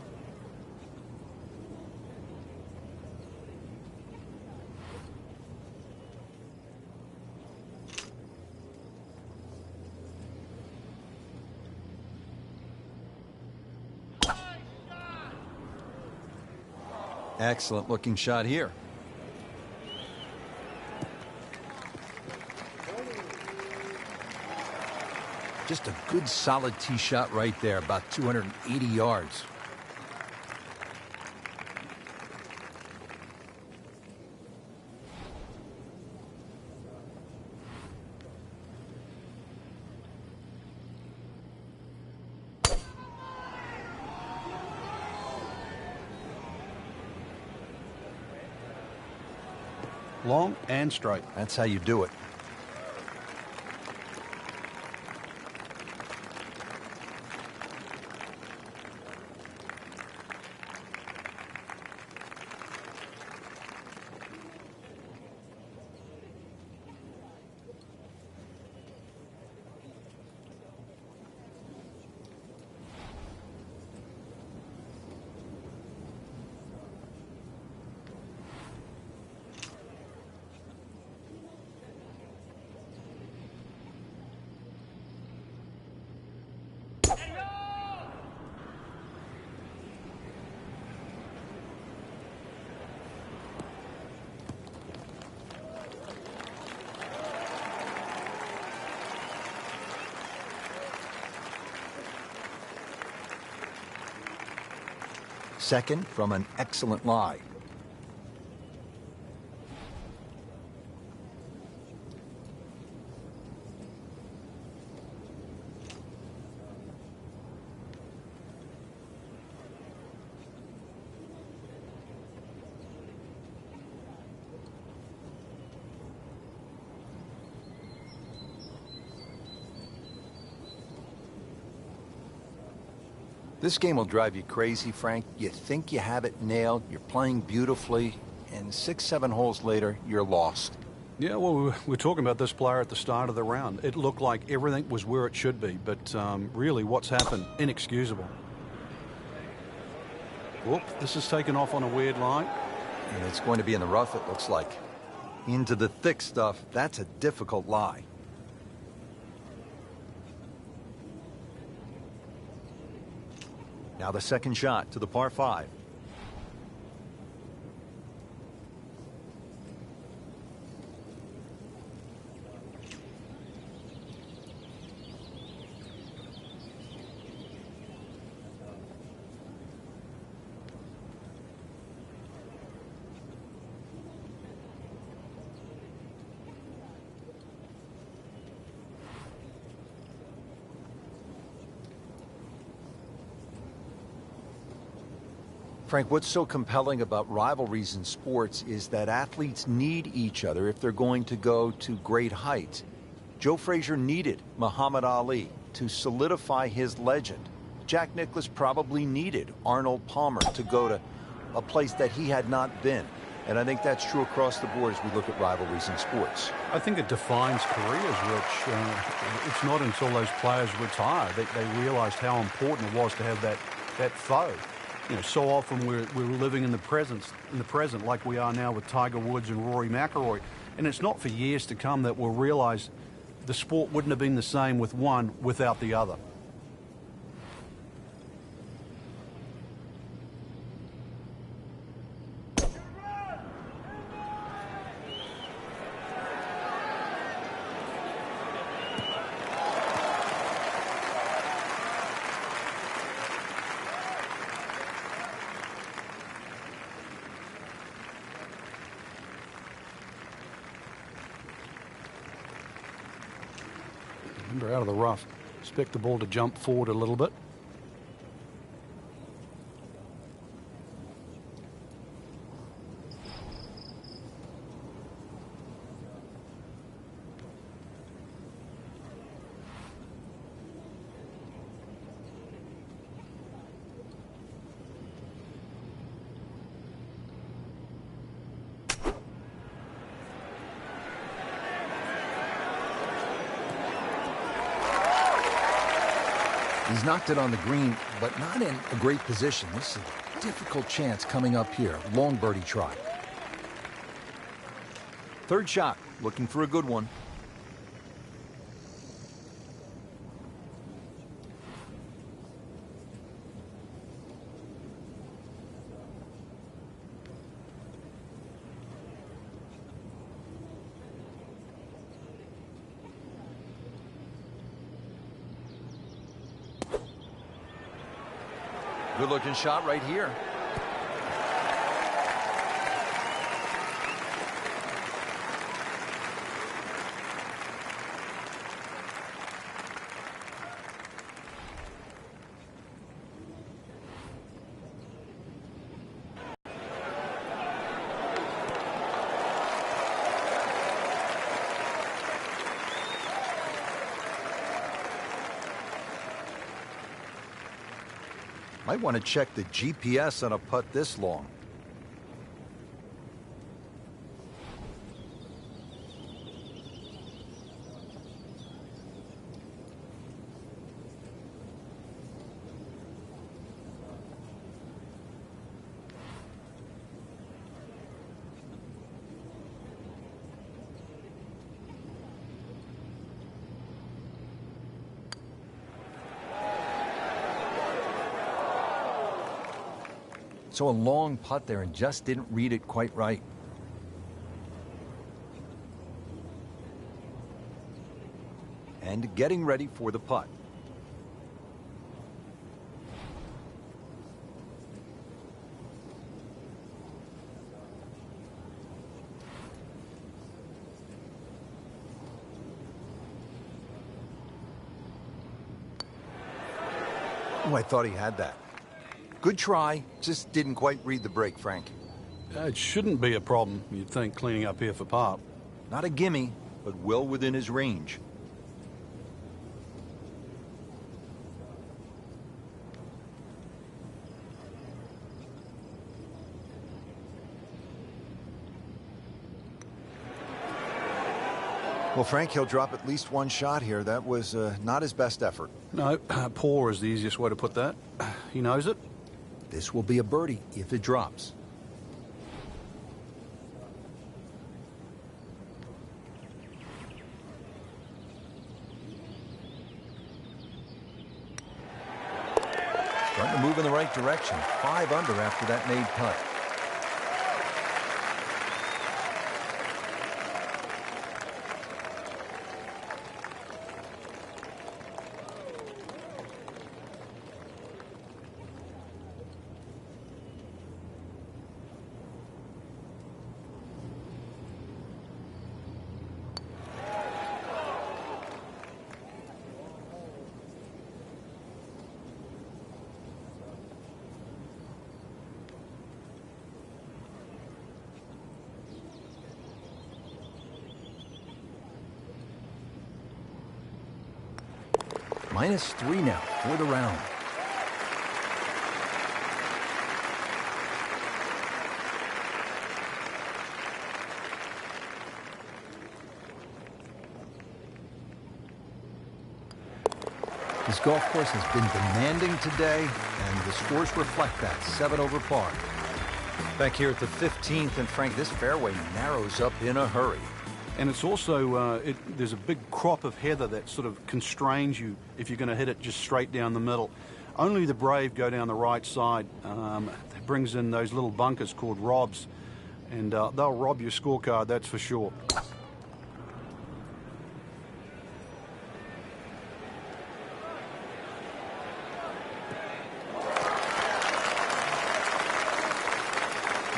Excellent looking shot here. Just a good solid tee shot right there, about 280 yards. Long and straight. That's how you do it. Second from an excellent lie. This game will drive you crazy, Frank. You think you have it nailed, you're playing beautifully, and 6-7 holes later, you're lost. Yeah, well, we're talking about this player at the start of the round. It looked like everything was where it should be, but really what's happened, inexcusable. Whoop, this is taken off on a weird line. And it's going to be in the rough, it looks like. Into the thick stuff, that's a difficult lie. Now the second shot to the par 5. Frank, what's so compelling about rivalries in sports is that athletes need each other if they're going to go to great heights. Joe Frazier needed Muhammad Ali to solidify his legend. Jack Nicklaus probably needed Arnold Palmer to go to a place that he had not been. And I think that's true across the board as we look at rivalries in sports. I think it defines careers, Rich. It's not until those players retire that they realized how important it was to have that foe. You know, so often we're living in the present like we are now with Tiger Woods and Rory McIlroy. And it's not for years to come that we'll realize the sport wouldn't have been the same with one without the other. Remember, out of the rough. Expect the ball to jump forward a little bit. He's knocked it on the green, but not in a great position. This is a difficult chance coming up here. Long birdie try. Third shot, looking for a good one. Good-looking shot right here. Might want to check the GPS on a putt this long. So a long putt there and just didn't read it quite right. And getting ready for the putt. Oh, I thought he had that. Good try, just didn't quite read the break, Frank. It shouldn't be a problem, you'd think, cleaning up here for par. Not a gimme, but well within his range. Well, Frank, he'll drop at least one shot here. That was not his best effort. No, poor is the easiest way to put that. He knows it. This will be a birdie if it drops. Starting to move in the right direction. 5 under after that made putt. -3 now for the round. This golf course has been demanding today, and the scores reflect that. 7 over par. Back here at the 15th, and Frank, this fairway narrows up in a hurry. And it's also, there's a big crop of heather that sort of constrains you if you're going to hit it just straight down the middle. Only the brave go down the right side. That brings in those little bunkers called robs, and they'll rob your scorecard, that's for sure.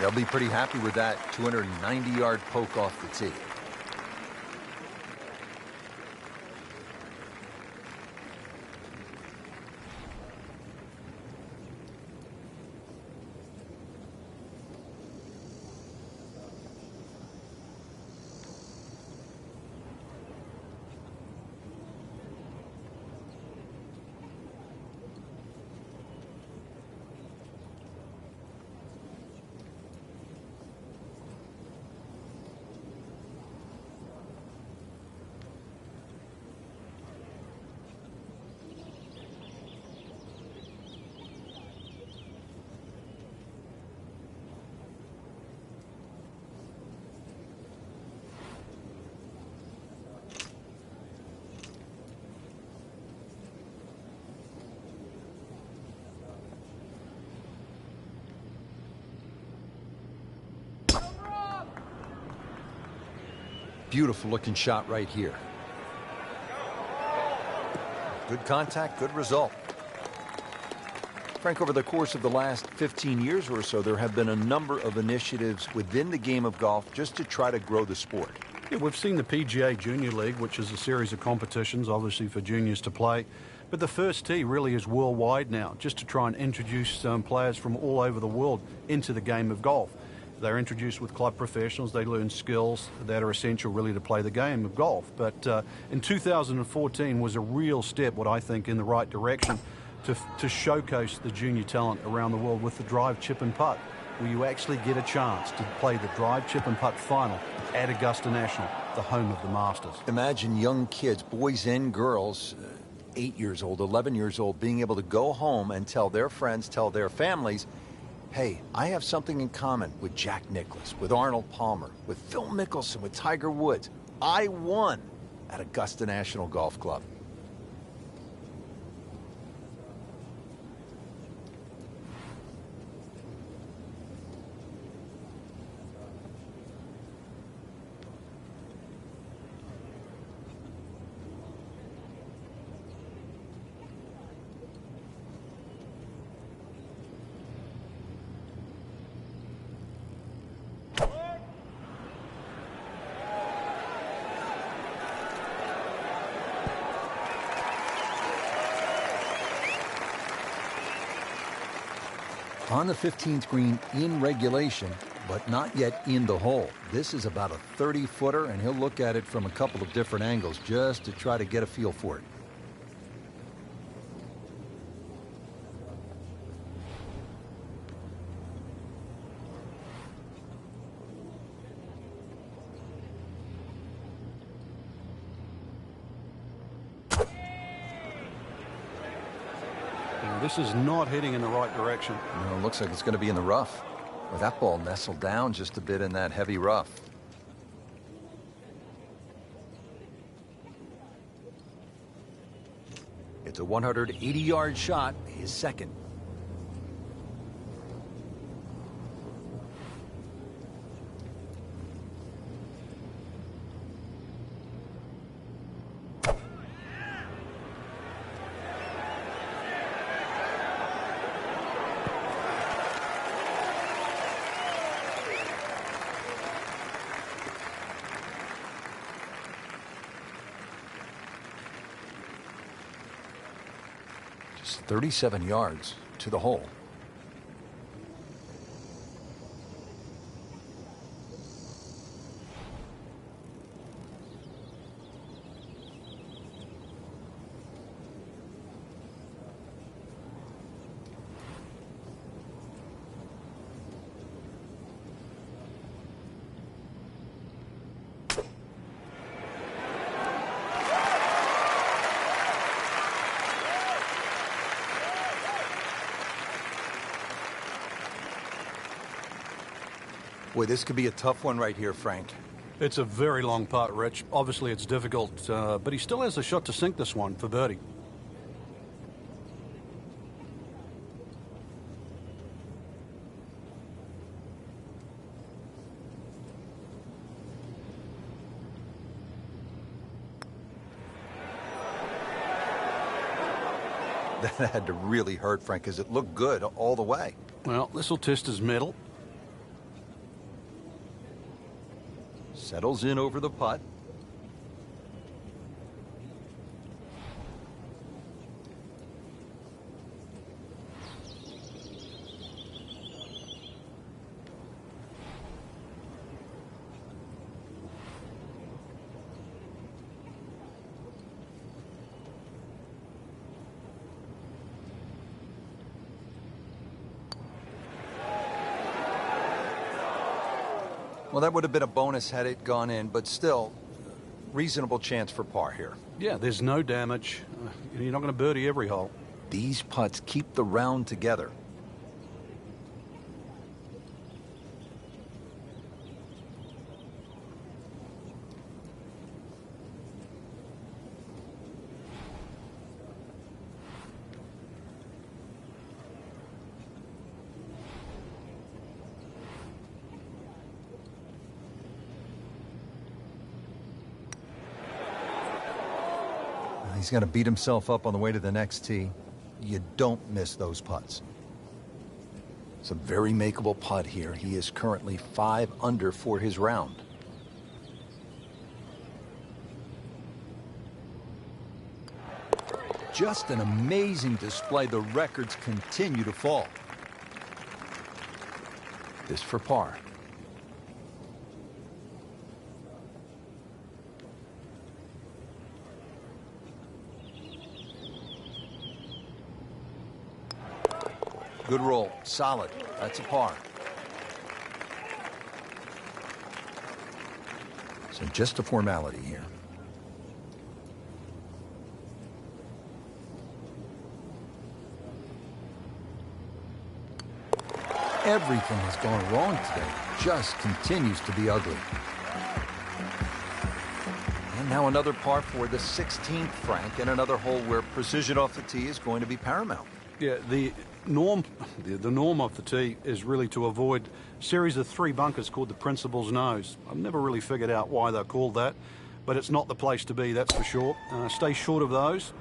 They'll be pretty happy with that 290-yard poke off the tee. beautiful looking shot right here. Good contact, good result. Frank, over the course of the last 15 years or so, there have been a number of initiatives within the game of golf just to try to grow the sport. Yeah, we've seen the PGA Junior League, which is a series of competitions, obviously for juniors to play. But the first tee really is worldwide now, just to try and introduce players from all over the world into the game of golf. They're introduced with club professionals. They learn skills that are essential really to play the game of golf. But in 2014 was a real step, what I think, in the right direction to showcase the junior talent around the world with the drive, chip and putt, where you actually get a chance to play the drive, chip and putt final at Augusta National, the home of the Masters. Imagine young kids, boys and girls, 8 years old, 11 years old, being able to go home and tell their friends, tell their families, hey, I have something in common with Jack Nicklaus, with Arnold Palmer, with Phil Mickelson, with Tiger Woods. I won at Augusta National Golf Club. On the 15th green in regulation, but not yet in the hole. This is about a 30-footer, and he'll look at it from a couple of different angles just to try to get a feel for it. This is not heading in the right direction. No, it looks like it's going to be in the rough. Well, that ball nestled down just a bit in that heavy rough. It's a 180-yard shot, his second. Just 37 yards to the hole. Boy, this could be a tough one right here, Frank. It's a very long putt, Rich. Obviously, it's difficult, but he still has a shot to sink this one for birdie. That had to really hurt, Frank, because it looked good all the way. Well, this will test his mettle. Settles in over the putt. Well, that would have been a bonus had it gone in, but still, reasonable chance for par here. Yeah, there's no damage. You're not going to birdie every hole. These putts keep the round together. He's going to beat himself up on the way to the next tee. You don't miss those putts. It's a very makeable putt here. He is currently 5 under for his round. Just an amazing display. The records continue to fall. This for par. Good roll. Solid. That's a par. So just a formality here. Everything has gone wrong today. Just continues to be ugly. And now another par for the 16th, Frank, and another hole where precision off the tee is going to be paramount. Yeah, the norm of the tee is really to avoid a series of 3 bunkers called the Principal's Nose. I've never really figured out why they're called that, but it's not the place to be, that's for sure. Stay short of those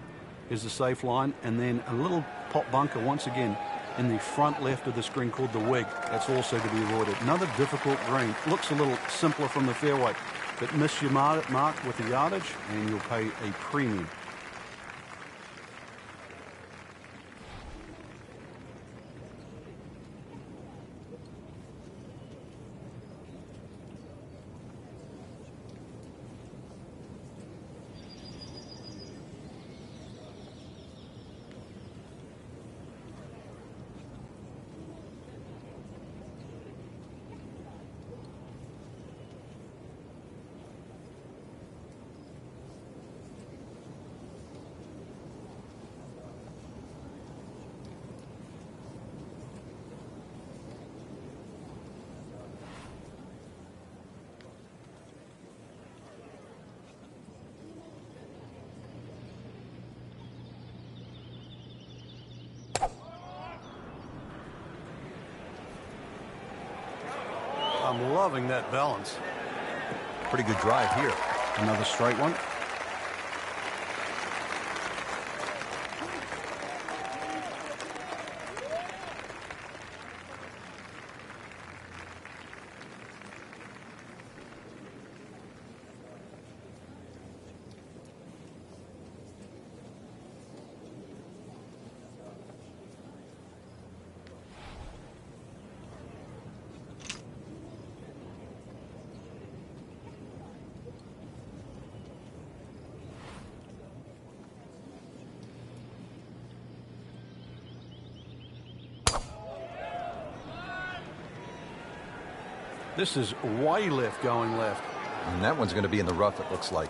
is the safe line, and then a little pop bunker once again in the front left of the screen called the Wig. That's also to be avoided. Another difficult green. Looks a little simpler from the fairway, but miss your mark with the yardage and you'll pay a premium. I'm loving that balance. Pretty good drive here. Another straight one. This is way left going left. And that one's going to be in the rough, it looks like.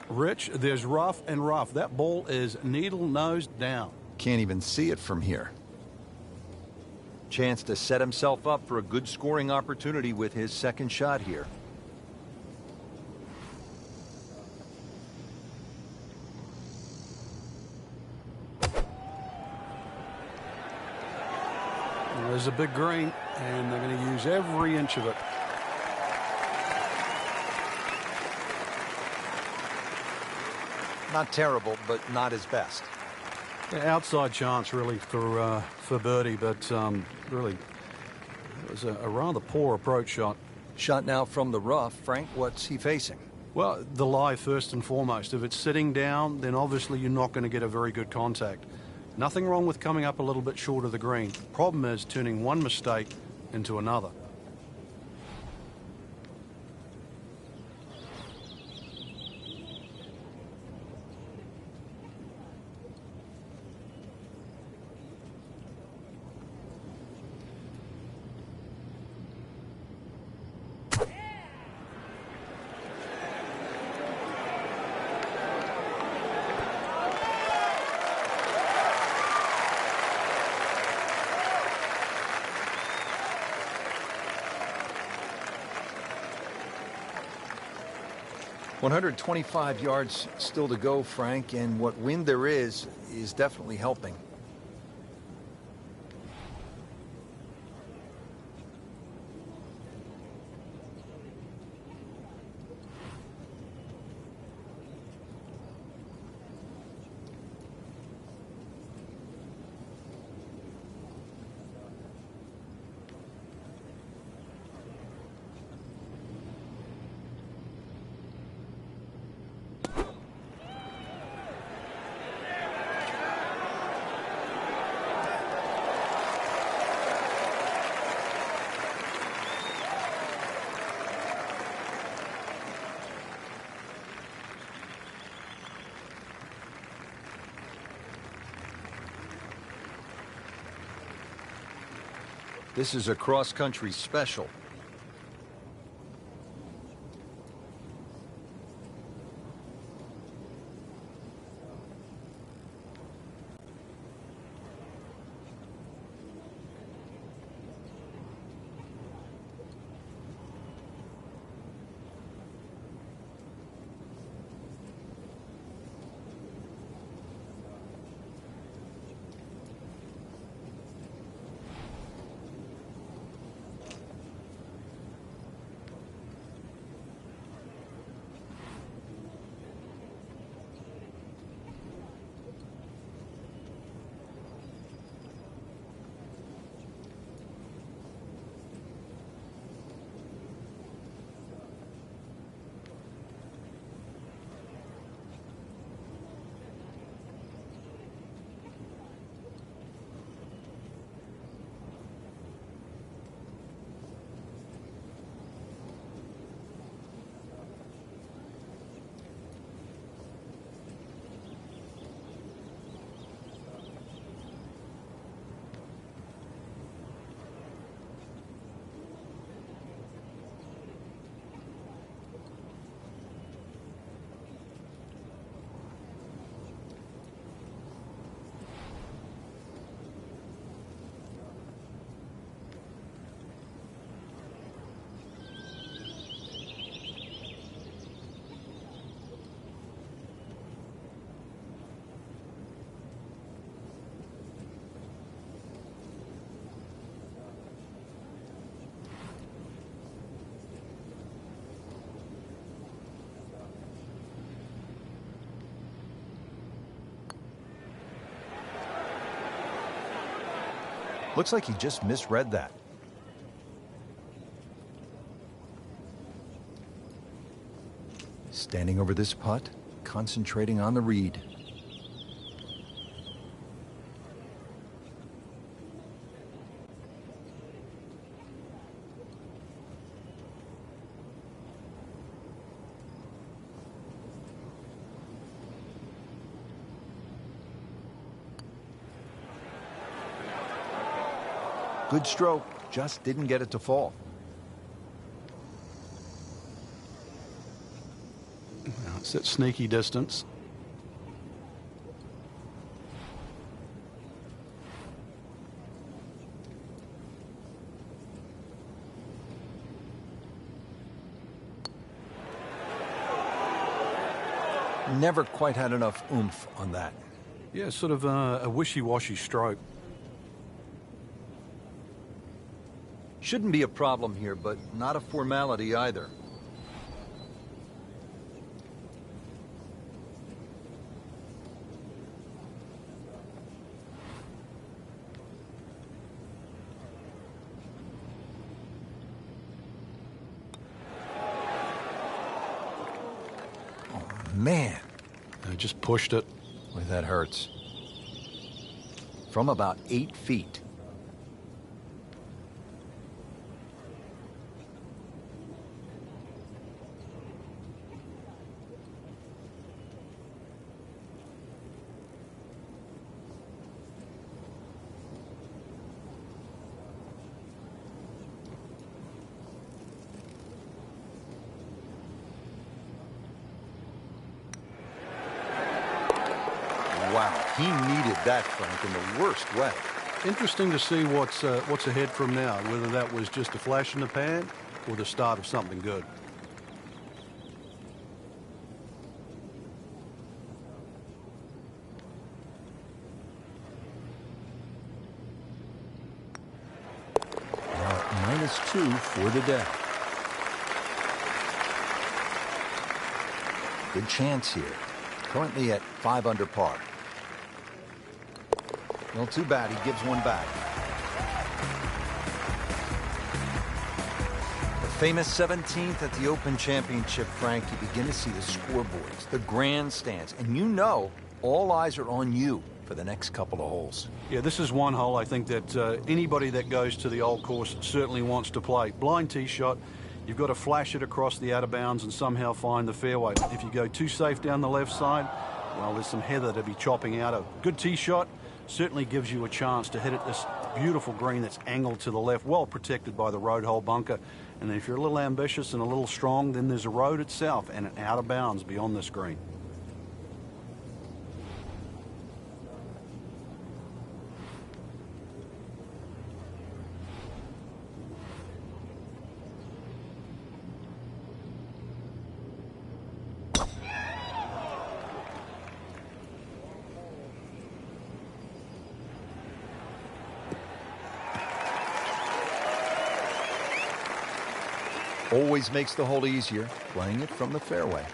Rich, there's rough and rough. That ball is needle nose down. Can't even see it from here. Chance to set himself up for a good scoring opportunity with his second shot here. There's a big green, and they're going to use every inch of it. Not terrible, but not his best. Yeah, outside chance, really, for birdie, but really, it was a rather poor approach shot. Shot now from the rough. Frank, what's he facing? Well, the lie first and foremost. If it's sitting down, then obviously you're not going to get a very good contact. Nothing wrong with coming up a little bit short of the green. Problem is turning one mistake into another. .125 yards still to go, Frank, and what wind there is definitely helping. This is a cross-country special. Looks like he just misread that. Standing over this putt, concentrating on the read. Good stroke, just didn't get it to fall. Now it's at sneaky distance. Never quite had enough oomph on that. Yeah, sort of a wishy-washy stroke. Shouldn't be a problem here, but not a formality either. Oh, man. I just pushed it. Boy, that hurts. From about 8 feet. Wow, he needed that, Frank, in the worst way. Interesting to see what's ahead from now, whether that was just a flash in the pan or the start of something good. Now at -2 for the day. Good chance here. Currently at 5 under par. Well, too bad. He gives one back. The famous 17th at the Open Championship, Frank. You begin to see the scoreboards, the grandstands, and you know all eyes are on you for the next couple of holes. Yeah, this is one hole I think that anybody that goes to the old course certainly wants to play. Blind tee shot. You've got to flash it across the out of bounds and somehow find the fairway. If you go too safe down the left side, well, there's some heather to be chopping out of. Good tee shot, certainly gives you a chance to hit it this beautiful green that's angled to the left, well protected by the road hole bunker. And if you're a little ambitious and a little strong, then there's a road itself and an out of bounds beyond this green. Always makes the hole easier, playing it from the fairway.